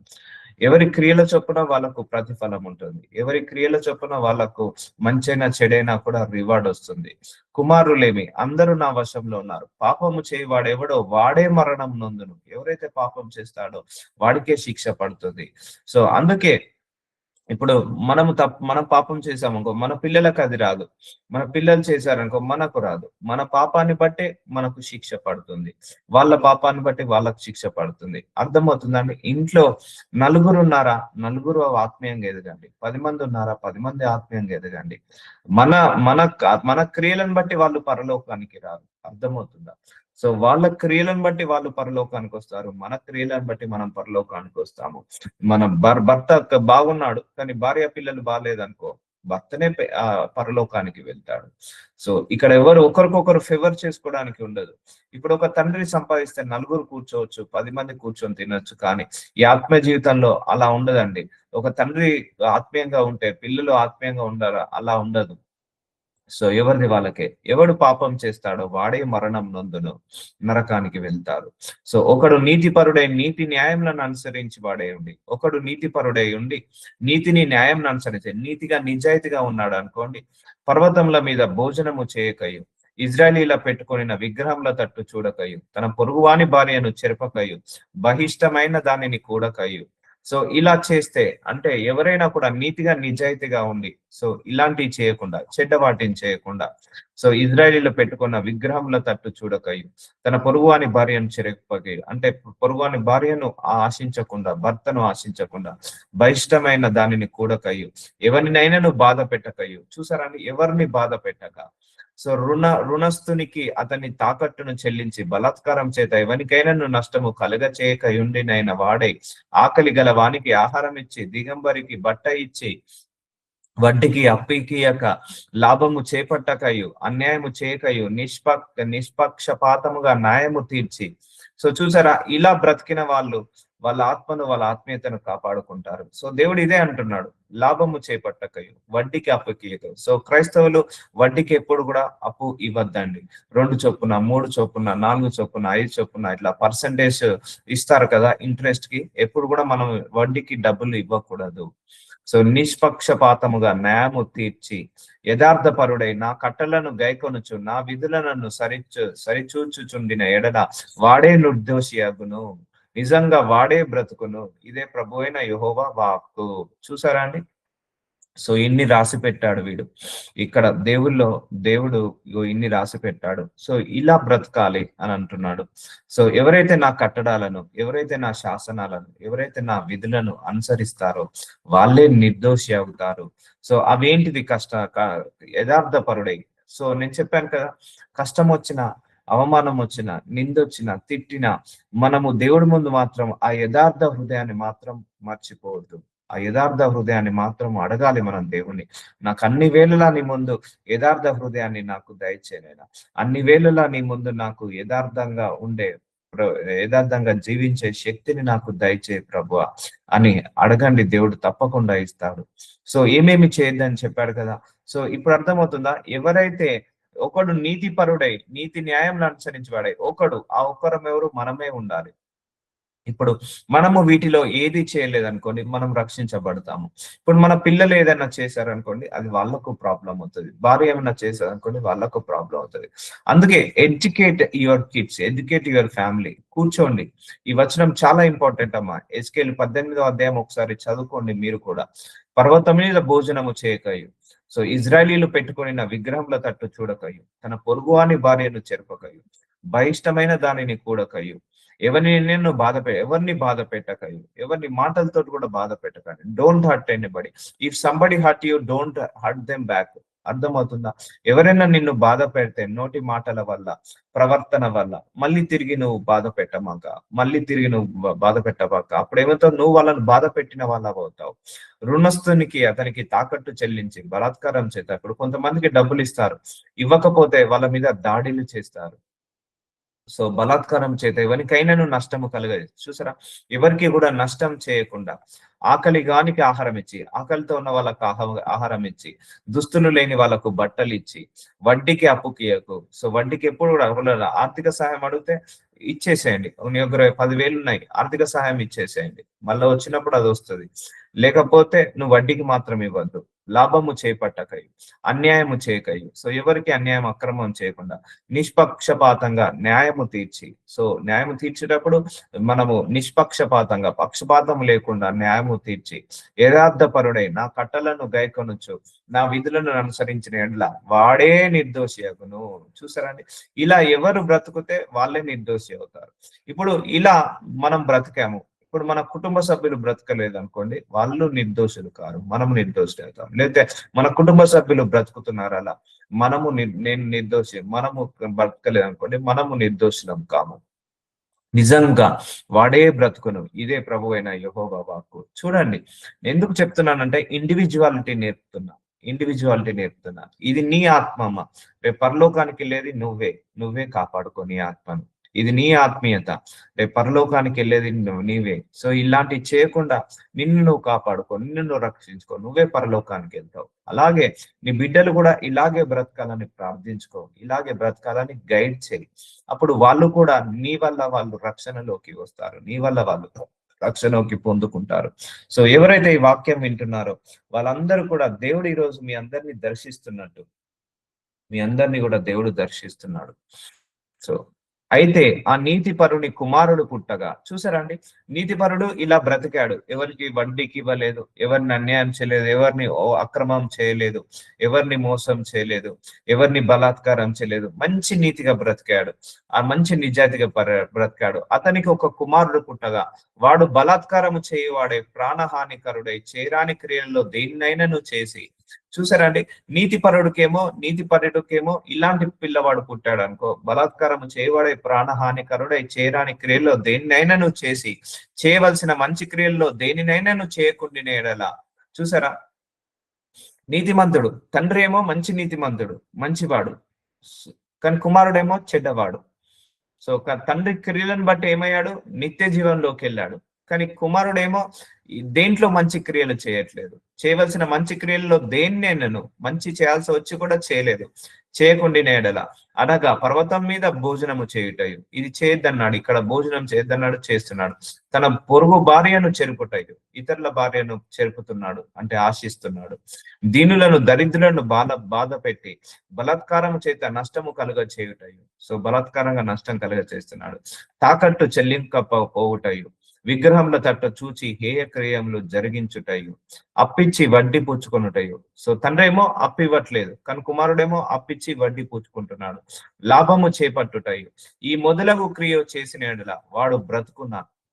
ఎవరి క్రియల చొప్పున వాళ్ళకు ప్రతిఫలం ఉంటుంది, ఎవరి క్రియల చొప్పున వాళ్ళకు మంచైనా చెడైనా కూడా రివార్డ్ వస్తుంది. కుమారులేమి అందరూ నా వశంలో ఉన్నారు. పాపము చేయవాడు ఎవడో వాడే మరణం నొందును. ఎవరైతే పాపం చేస్తాడో వాడికే శిక్ష పడుతుంది. సో అందుకే ఇప్పుడు మనం పాపం చేసామనుకో మన పిల్లలకు అది రాదు, మన పిల్లలు చేశారనుకో మనకు రాదు. మన పాపాన్ని బట్టే మనకు శిక్ష పడుతుంది, వాళ్ళ పాపాన్ని బట్టి వాళ్ళకు శిక్ష పడుతుంది. అర్థమవుతుందండి. ఇంట్లో నలుగురు ఉన్నారా, నలుగురు ఆత్మీయంగా ఎదగండి. 10 మంది ఉన్నారా, 10 మంది ఆత్మీయంగా ఎదగండి. మన మన మన క్రియలను బట్టి వాళ్ళు పరలోకానికి రారు. అర్థమవుతుందా. సో వాళ్ళ క్రియలను బట్టి వాళ్ళు పరలోకానికి వస్తారు, మన క్రియలను బట్టి మనం పరలోకానికి వస్తాము. మన భర్త బాగున్నాడు కానీ భార్య పిల్లలు బాగాలేదనుకో, భర్తనే పరలోకానికి వెళ్తాడు. సో ఇక్కడ ఎవరు ఒకరికొకరు ఫేవర్ చేసుకోవడానికి ఉండదు. ఇప్పుడు ఒక తండ్రి సంపాదిస్తే 4 కూర్చోవచ్చు, 10 మంది కూర్చొని తినొచ్చు, కానీ ఈ ఆత్మీయ జీవితంలో అలా ఉండదండి. ఒక తండ్రి ఆత్మీయంగా ఉంటే పిల్లలు ఆత్మీయంగా ఉండాలా, అలా ఉండదు. సో ఎవరిది వాళ్ళకే. ఎవడు పాపం చేస్తాడో వాడే మరణం నొందును, నరకానికి వెళ్తారు. సో ఒకడు నీతిపరుడై నీతి న్యాయములను అనుసరించి వాడే ఉండి, ఒకడు నీతిపరుడై ఉండి నీతిని న్యాయం అనుసరించి నీతిగా నిజాయితీగా ఉన్నాడు అనుకోండి, పర్వతముల మీద భోజనము చేయకయు ఇజ్రాయేలీల పెట్టుకొనిన విగ్రహంల తట్టు చూడకయు, తన పొరుగువాని భార్యను చెరపకయు, బహిష్టమైన దానిని కూడకయు. సో ఇలా చేస్తే అంటే ఎవరైనా కూడా నీతిగా నిజాయితీగా ఉండి సో ఇలాంటివి చేయకుండా చెడ్డ వాటిని చేయకుండా సో ఇజ్రాయేలీలో పెట్టుకున్న విగ్రహంల తట్టు చూడకయు, తన పొరుగువాని భార్యను చెరపకయు అంటే పొరుగువాని భార్యను ఆశించకుండా భర్తను ఆశించకుండా బహిష్టమైన దానిని కూడకయు, ఎవరినైనాను బాధ పెట్టకయు. చూసారండి, ఎవరిని బాధ పెట్టక సో రుణస్థునికి అతని తాకట్టును చెల్లించి బలాత్కారం చేత ఎవరికైనా నష్టము కలుగ చేయకయుండినైన వాడై ఆకలి గల వానికి ఆహారం ఇచ్చి దిగంబరికి బట్ట ఇచ్చి వడ్డీకి అప్పికియక లాభము చేపట్టకయు అన్యాయము చేయకయు నిష్పక్షపాతముగా న్యాయము తీర్చి. సో చూసారా, ఇలా బ్రతికిన వాళ్ళు వాళ్ళ ఆత్మను వాళ్ళ ఆత్మీయతను కాపాడుకుంటారు. సో దేవుడు ఇదే అంటున్నాడు, లాభము చేపట్టకయు వడ్డీకి అప్పుకియకయు. సో క్రైస్తవులు వడ్డీకి ఎప్పుడు కూడా అప్పు ఇవ్వద్దండి. 2 చొప్పున 3 చొప్పున 4 చొప్పున 5 చొప్పున ఇట్లా పర్సంటేజ్ ఇస్తారు కదా ఇంట్రెస్ట్ కి, ఎప్పుడు కూడా మనం వడ్డీకి డబ్బులు ఇవ్వకూడదు. సో నిష్పక్షపాతముగా న్యాయము తీర్చి యథార్థపరుడై నా కట్టలను గైకొనుచు నా విధులను సరిచూచుచుండిన ఎడల వాడే నిర్దోషి అగును, నిజంగా వాడే బ్రతుకును. ఇదే ప్రభు అయిన యెహోవా వాక్కు. చూసారా అండి, సో ఇన్ని రాసి పెట్టాడు వీడు ఇక్కడ దేవుడు ఇన్ని రాసి పెట్టాడు. సో ఇలా బ్రతకాలి అని అంటున్నాడు. సో ఎవరైతే నా కట్టడాలను, ఎవరైతే నా శాసనాలను, ఎవరైతే నా విధులను అనుసరిస్తారో వాళ్ళే నిర్దోషి అవుతారు. సో అవేంటిది యథార్థపరుడై. సో నేను చెప్పాను కదా, కష్టం వచ్చిన అవమానం వచ్చిన నిందొచ్చిన తిట్టిన మనము దేవుడి ముందు మాత్రం ఆ యథార్థ హృదయాన్ని మాత్రం మర్చిపోవద్దు. ఆ యథార్థ హృదయాన్ని మాత్రం అడగాలి మనం దేవుణ్ణి. నాకు అన్ని వేళలా నీ ముందు యథార్థ హృదయాన్ని నాకు దయచేయనైనా, అన్ని వేళలా నీ ముందు నాకు యథార్థంగా జీవించే శక్తిని నాకు దయచేయి ప్రభువా అని అడగండి, దేవుడు తప్పకుండా ఇస్తాడు. సో ఏమేమి చేయొద్దని చెప్పాడు కదా. సో ఇప్పుడు అర్థమవుతుందా, ఎవరైతే ఒకడు నీతి పరుడై నీతి న్యాయంలో అనుసరించబడాయి ఆ ఒక్కరం ఎవరు మనమే ఉండాలి. ఇప్పుడు మనము వీటిలో ఏది చేయలేదనుకోండి మనం రక్షించబడతాము. ఇప్పుడు మన పిల్లలు ఏదైనా చేశారనుకోండి అది వాళ్ళకు ప్రాబ్లం అవుతుంది, భార్య ఏమైనా చేశారనుకోండి వాళ్ళకు ప్రాబ్లం అవుతుంది. అందుకే educate your kids, educate your family. కూర్చోండి, ఈ వచనం చాలా ఇంపార్టెంట్ అమ్మా. ఎస్కేల్ 18వ అధ్యాయం ఒకసారి చదువుకోండి మీరు కూడా. పర్వతం మీద భోజనము చేయకయు, సో ఇజ్రాయేలీలు పెట్టుకొనిన విగ్రహంల తట్టు చూడకయు, తన పొరుగువాని భార్యను చెరపకయు, బహిష్టమైన దానిని కూడకయు, ఎవరిని బాధ పెట్టకయు, ఎవరిని మాటలతో కూడా బాధ పెట్టకండి. Don't hurt anybody. If somebody hurt you, don't hurt them back. అర్థమవుతుందా? ఎవరైనా నిన్ను బాధ పెడితే నోటి మాటల వల్ల, ప్రవర్తన వల్ల మళ్ళీ తిరిగి నువ్వు బాధ పెట్టబాక. అప్పుడు ఏమవుతావు, నువ్వు వాళ్ళని బాధ పెట్టిన వాళ్ళ అవుతావు. రుణస్థునికి అతనికి తాకట్టు చెల్లించి బలాత్కారం చేత. ఇప్పుడు కొంతమందికి డబ్బులు ఇస్తారు, ఇవ్వకపోతే వాళ్ళ మీద దాడులు చేస్తారు. సో బలాత్కారం చేత ఎవరికైనాను నష్టము కలగదు. చూసారా, ఎవరికి కూడా నష్టం చేయకుండా ఆకలిగానికి ఆహారం ఇచ్చి, ఆకలితో ఉన్న వాళ్ళకు ఆహారం ఇచ్చి, దుస్తులు లేని వాళ్ళకు బట్టలు ఇచ్చి, వడ్డీకి అప్పుకియకు. సో వడ్డీకి ఎప్పుడు కూడా ఆర్థిక సహాయం అడిగితే ఇచ్చేసేయండి. నీ దగ్గర 10,000 ఉన్నాయి, ఆర్థిక సహాయం ఇచ్చేసేయండి, మళ్ళీ వచ్చినప్పుడు అది వస్తుంది. లేకపోతే నువ్వు వడ్డీకి మాత్రం ఇవ్వద్దు. లాభము చేపట్టకయు, అన్యాయము చేయకయు. సో ఎవరికి అన్యాయం అక్రమం చేయకుండా నిష్పక్షపాతంగా న్యాయము తీర్చి. సో న్యాయము తీర్చేటప్పుడు మనము నిష్పక్షపాతంగా పక్షపాతం లేకుండా న్యాయము తీర్చి యథార్థపరుడై నా కట్టలను గైకొనొచ్చు నా విధులను అనుసరించిన ఎడల వాడే నిర్దోషి అగును. చూసారండి, ఇలా ఎవరు బ్రతుకుతే వాళ్ళే నిర్దోషి అవుతారు. ఇప్పుడు ఇలా మనం బ్రతికాము, ఇప్పుడు మన కుటుంబ సభ్యులు బ్రతకలేదు అనుకోండి, వాళ్ళు నిర్దోషులు కారు, మనము నిర్దోషులు అవుతాం. లేకపోతే మన కుటుంబ సభ్యులు బ్రతుకుతున్నారు అలా, నేను నిర్దోషి, మనము బ్రతకలేదు అనుకోండి, మనము నిర్దోషులం కాము. నిజంగా వాడే బ్రతుకును. ఇదే ప్రభు అయిన యెహోవా వాక్కు. చూడండి, ఎందుకు చెప్తున్నానంటే ఇండివిజువాలిటీ నేర్పుతున్నా. ఇది నీ ఆత్మమ్మ, రేపు పరలోకానికి వెళ్ళేది నువ్వే కాపాడుకో నీ ఆత్మను. ఇది నీ ఆత్మీయత, రేపు పరలోకానికి వెళ్ళేది నీవే. సో ఇలాంటివి చేయకుండా నిన్ను నువ్వు కాపాడుకో, నిన్ను నువ్వు రక్షించుకో, నువ్వే పరలోకానికి వెళ్తావు. అలాగే నీ బిడ్డలు కూడా ఇలాగే బ్రతకాలని ప్రార్థించుకో, ఇలాగే బ్రతకాలని గైడ్ చేయి. అప్పుడు వాళ్ళు కూడా నీ వల్ల వాళ్ళు రక్షణలోకి వస్తారు, నీ వల్ల వాళ్ళు రక్షణలోకి పొందుకుంటారు. సో ఎవరైతే ఈ వాక్యం వింటున్నారో వాళ్ళందరూ కూడా దేవుడు ఈ రోజు మీ అందరినీ దర్శిస్తున్నట్టు మీ అందరినీ కూడా దేవుడు దర్శిస్తున్నాడు. సో అయితే ఆ నీతిపరుని కుమారుడు పుట్టగా చూసారా అండి, నీతిపరుడు ఇలా బ్రతికాడు, ఎవరికి వడ్డీకి ఇవ్వలేదు, ఎవరిని అన్యాయం చేయలేదు, ఎవరిని అక్రమం చేయలేదు, ఎవరిని మోసం చేయలేదు, ఎవరిని బలాత్కారం చేయలేదు, మంచి నీతిగా బ్రతికాడు, ఆ మంచి నిజాయితీగా బ్రతికాడు. అతనికి ఒక కుమారుడు పుట్టగా వాడు బలాత్కారము చేయవాడే, ప్రాణహానికరుడై, చేయరాని క్రియల్లో దేన్నైనాను చేసి, చూసారండి, నీతిపరుడికేమో ఇలాంటి పిల్లవాడు పుట్టాడు అనుకో, బలాత్కారము చేయవాడే, ప్రాణహానికరుడై, చేయరాని క్రియల్లో దేన్నైనాను చేసి, చేయవలసిన మంచి క్రియల్లో దేనినైనాను చేయకుండిన ఎడల, చూసారా, నీతిమంతుడు తండ్రి ఏమో మంచి నీతిమంతుడు, మంచివాడు, కానీ కుమారుడేమో చెడ్డవాడు. సో తండ్రి క్రియలను బట్టి ఏమయ్యాడు, నిత్య జీవంలోకి వెళ్ళాడు. కానీ కుమారుడేమో దేంట్లో మంచి క్రియలు చేయట్లేదు, చేయవలసిన మంచి క్రియల్లో దేన్నైనాను మంచి చేయాల్సి వచ్చి కూడా చేయలేదు, చేయకుండిన ఎడల, అనగా పర్వతం మీద భోజనము చేయుటయు, ఇది చేయొద్దన్నాడు, ఇక్కడ భోజనం చేయొద్దన్నాడు, చేస్తున్నాడు. తన పొరుగు భార్యను చెరుపుటయు, ఇతరుల భార్యను చెరుపుతున్నాడు, అంటే ఆశిస్తున్నాడు. దీనులను, దరిద్రులను బాధ పెట్టి బలాత్కారము చేత నష్టము కలుగ చేయుటయు, సో బలాత్కారంగా నష్టం కలుగ చేస్తున్నాడు. తాకట్టు పోవుటయు, విగ్రహంల తట్ట చూచి హేయ క్రియములు జరిగించుటయు, అప్పిచ్చి వడ్డీ పుచ్చుకొనుటయు. సో తండ్రి ఏమో అప్పివ్వట్లేదు, కానీ కుమారుడేమో అప్పిచ్చి వడ్డీ పుచ్చుకుంటున్నాడు. లాభము చేపట్టుటయు, ఈ మొదలగు క్రియ చేసిన ఎడల వాడు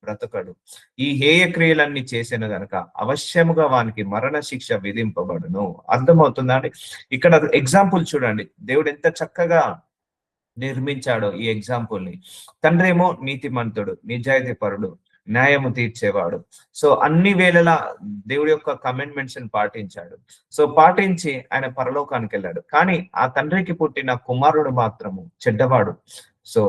బ్రతకడు. ఈ హేయ క్రియలన్నీ చేసిన గనక అవశ్యముగా వానికి మరణ శిక్ష విధింపబడును. అర్థమవుతుందా అండి? ఇక్కడ ఎగ్జాంపుల్ చూడండి, దేవుడు ఎంత చక్కగా నిర్మించాడో ఈ ఎగ్జాంపుల్ ని. తండ్రి ఏమో నీతిమంతుడు, నిజాయితీ పరుడు, న్యాయము తీర్చేవాడు. సో అన్ని వేళలా దేవుడి యొక్క కమెంట్మెంట్స్ ని పాటించాడు. సో పాటించి ఆయన పరలోకానికి వెళ్ళాడు. కానీ ఆ తండ్రికి పుట్టిన కుమారుడు మాత్రము చెడ్డవాడు, సో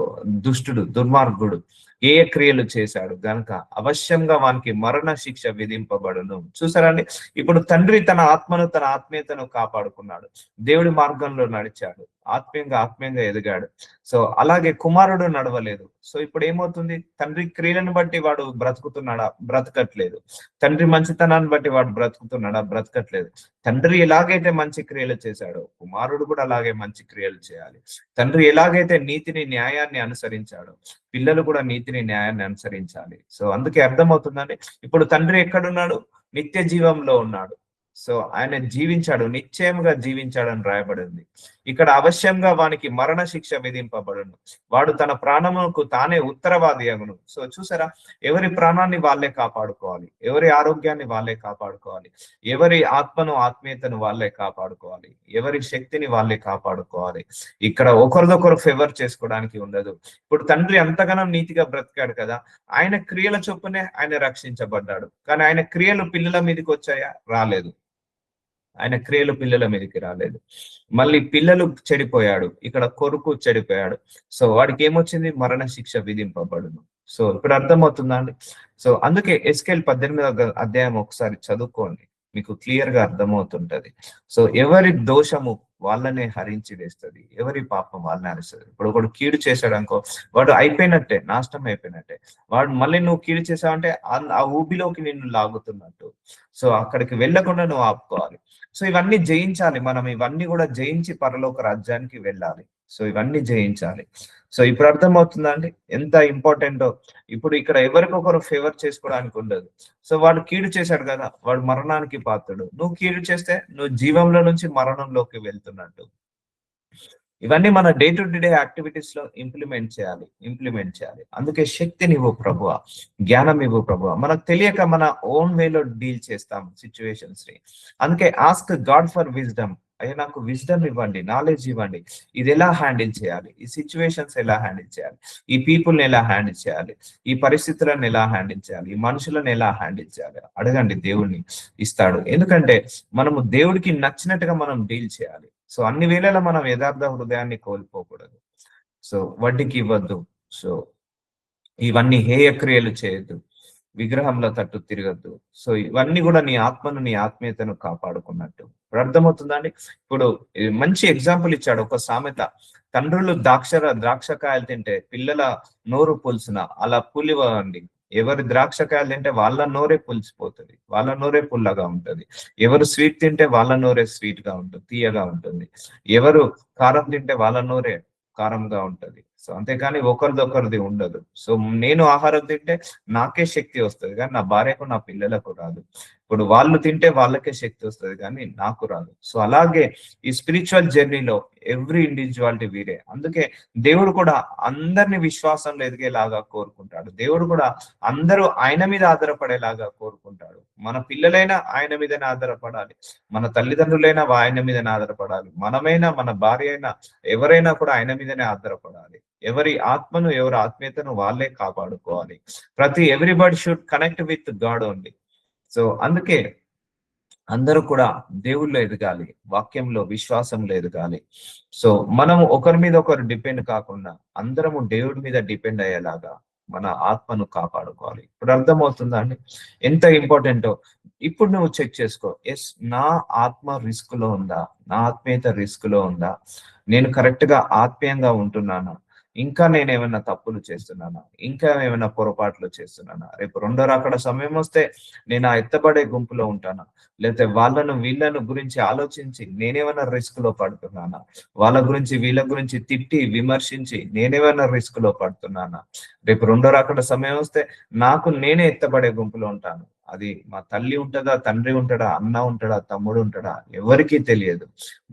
దుష్టుడు, దుర్మార్గుడు, ఏ క్రియలు చేశాడు గనక అవశ్యంగా వానికి మరణ శిక్ష విధింపబడును. చూసారండి, ఇప్పుడు తండ్రి తన ఆత్మీయతను కాపాడుకున్నాడు, దేవుడి మార్గంలో నడిచాడు, ఆత్మీయంగా ఎదిగాడు. సో అలాగే కుమారుడు నడవలేదు. సో ఇప్పుడు ఏమవుతుంది, తండ్రి క్రియలను బట్టి వాడు బ్రతకట్లేదు. తండ్రి మంచితనాన్ని బట్టి వాడు బ్రతకట్లేదు. తండ్రి ఎలాగైతే మంచి క్రియలు చేశాడో కుమారుడు కూడా అలాగే మంచి క్రియలు చేయాలి. తండ్రి ఎలాగైతే నీతిని, న్యాయాన్ని అనుసరించాడో పిల్లలు కూడా నీతిని, న్యాయాన్ని అనుసరించాలి. సో అందుకే అర్థమవుతుందండి, ఇప్పుడు తండ్రి ఎక్కడున్నాడు, నిత్య జీవంలో ఉన్నాడు. సో ఆయన జీవించాడు, నిశ్చయంగా జీవించాడని రాయబడింది. ఇక్కడ అవశ్యంగా వానికి మరణ శిక్ష విధింపబడును, వాడు తన ప్రాణములకు తానే ఉత్తరవాది అగును. సో చూసారా, ఎవరి ప్రాణాన్ని వాళ్ళే కాపాడుకోవాలి, ఎవరి ఆరోగ్యాన్ని వాళ్ళే కాపాడుకోవాలి, ఎవరి ఆత్మీయతను వాళ్ళే కాపాడుకోవాలి, ఎవరి శక్తిని వాళ్ళే కాపాడుకోవాలి. ఇక్కడ ఒకరిదొకరు ఫేవర్ చేసుకోవడానికి ఉండదు. ఇప్పుడు తండ్రి అంతగానం నీతిగా బ్రతికాడు కదా, ఆయన క్రియల చొప్పునే ఆయన రక్షించబడ్డాడు. కానీ ఆయన క్రియలు పిల్లల మీదకి వచ్చాయా? రాలేదు. ఆయన క్రియలు పిల్లల మీదకి రాలేదు. మళ్ళీ పిల్లలు చెడిపోయాడు, ఇక్కడ కొడుకు చెడిపోయాడు. సో వాడికి ఏమొచ్చింది, మరణ శిక్ష విధింపబడును. సో ఇప్పుడు అర్థమవుతుందా అండి? సో అందుకే ఎస్కేల్ 18వ అధ్యాయం ఒకసారి చదువుకోండి, మీకు క్లియర్ గా అర్థమవుతుంటది. సో ఎవరి దోషము వాళ్ళనే హరించి వేస్తుంది, ఎవరి పాపం వాళ్ళని హరిస్తుంది. ఇప్పుడు ఒకడు కీడు చేశాడు అనుకో, వాడు అయిపోయినట్టే, నాశనం అయిపోయినట్టే. వాడు మళ్ళీ నువ్వు కీడు చేసావంటే ఆ ఊబిలోకి నిన్ను లాగుతున్నట్టు. సో అక్కడికి వెళ్ళకుండా నువ్వు ఆపుకోవాలి. సో ఇవన్నీ జయించాలి మనం, ఇవన్నీ కూడా జయించి పరలోక రాజ్యానికి వెళ్ళాలి. సో ఇవన్నీ జయించాలి. సో ఇప్పుడు అర్థమవుతుందా అండి ఎంత ఇంపార్టెంటో? ఇప్పుడు ఇక్కడ ఎవరికొకరు ఫేవర్ చేసుకోవడానికి ఉండదు. సో వాడు కీడు చేశాడు కదా, వాడు మరణానికి పాత్రుడు. నువ్వు కీడు చేస్తే నువ్వు జీవంలో నుంచి మరణంలోకి వెళ్తున్నట్టు. ఇవన్నీ మన డే టు డే యాక్టివిటీస్ లో ఇంప్లిమెంట్ చేయాలి. అందుకే శక్తినివ్వు ప్రభువా, జ్ఞానం ఇవ్వు ప్రభువా. మనకు తెలియక మన ఓన్ వేలో డీల్ చేస్తాం సిచ్యువేషన్స్ ని. అందుకే ఆస్క్ గాడ్ ఫర్ విజ్డమ్. అయ్యా నాకు విజ్డమ్ ఇవ్వండి, నాలెడ్జ్ ఇవ్వండి, ఇది ఎలా హ్యాండిల్ చేయాలి, ఈ సిచ్యువేషన్స్ ఎలా హ్యాండిల్ చేయాలి, ఈ పీపుల్ని ఎలా హ్యాండిల్ చేయాలి, ఈ పరిస్థితులను ఎలా హ్యాండిల్ చేయాలి, ఈ మనుషులను ఎలా హ్యాండిల్ చేయాలి అడగండి, దేవుడిని ఇస్తాడు. ఎందుకంటే మనము దేవుడికి నచ్చినట్టుగా మనం డీల్ చేయాలి. సో అన్ని వేళలా మనం యథార్థ హృదయాన్ని కోల్పోకూడదు. సో వడ్డీకి ఇవ్వద్దు, సో ఇవన్నీ హేయ క్రియలు చేయొద్దు, విగ్రహంలో తట్టు తిరగద్దు. సో ఇవన్నీ కూడా నీ ఆత్మను, నీ ఆత్మీయతను కాపాడుకున్నట్టు. ఇప్పుడు అర్థమవుతుందండి. ఇప్పుడు మంచి ఎగ్జాంపుల్ ఇచ్చాడు ఒక సామెత, తండ్రులు ద్రాక్షకాయలు తింటే పిల్లల నోరు పులుసున అలా పులివ్వండి. ఎవరి ద్రాక్షకాయలు తింటే వాళ్ళ నోరే పులిసిపోతుంది, వాళ్ళ నోరే పుల్లగా ఉంటుంది. ఎవరు స్వీట్ తింటే వాళ్ళ నోరే స్వీట్ గా ఉంటుంది, తీయగా ఉంటుంది. ఎవరు కారం తింటే వాళ్ళ నోరే కారంగా ఉంటది. సో అంతేకాని ఒకరిదొకరిది ఉండదు. సో నేను ఆహారం తింటే నాకే శక్తి వస్తది కానీ నా భార్యకు, నా పిల్లలకు రాదు. ఇప్పుడు వాళ్ళు తింటే వాళ్ళకే శక్తి వస్తది కానీ నాకు రాదు. సో అలాగే ఈ స్పిరిచువల్ జర్నీలో ఎవ్రీ ఇండివిజువాలిటీ వీరే. అందుకే దేవుడు కూడా అందరిని విశ్వాసంలో ఎదిగేలాగా కోరుకుంటాడు. దేవుడు కూడా అందరూ ఆయన మీద ఆధారపడేలాగా కోరుకుంటాడు. మన పిల్లలైనా ఆయన మీదనే ఆధారపడాలి, మన తల్లిదండ్రులైనా ఆయన మీదనే ఆధారపడాలి, మనమైనా మన భార్య అయినా ఎవరైనా కూడా ఆయన మీదనే ఆధారపడాలి. ఎవరి ఆత్మను, ఎవరి ఆత్మీయతను వాళ్ళే కాపాడుకోవాలి. Everybody should connect with God only. So అందుకే అందరూ కూడా దేవుళ్ళో ఎదగాలి, వాక్యంలో విశ్వాసంలో ఎదగాలి. సో మనము ఒకరి మీద ఒకరు డిపెండ్ కాకుండా అందరము దేవుడి మీద డిపెండ్ అయ్యేలాగా మన ఆత్మను కాపాడుకోవాలి. ఇప్పుడు అర్థమవుతుందా అండి ఎంత ఇంపార్టెంటో? ఇప్పుడు నువ్వు చెక్ చేసుకో, ఎస్ నా ఆత్మ రిస్క్ లో ఉందా, నా ఆత్మీయత రిస్క్ లో ఉందా, నేను కరెక్ట్ గా ఆత్మీయంగా ఉంటున్నానా, ఇంకా నేను ఏమైనా తప్పులు చేస్తున్నానా, ఇంకా ఏమైనా పొరపాట్లు చేస్తున్నానా, రేపు రెండో రాకడ సమయం వస్తే నేను ఆ ఎత్తబడే గుంపులో ఉంటానా, లేకపోతే వీళ్ళను గురించి ఆలోచించి నేనేమైనా రిస్క్ లో పడుతున్నానా, వాళ్ళ గురించి వీళ్ళ గురించి తిట్టి విమర్శించి నేనేమైనా రిస్క్ లో పడుతున్నానా, రేపు రెండో రాకడ సమయం వస్తే నాకు నేనే ఎత్తబడే గుంపులో ఉంటాను. అది మా తల్లి ఉంటుందా, తండ్రి ఉంటాడా, అన్న ఉంటాడా, తమ్ముడు ఉంటాడా, ఎవరికీ తెలియదు.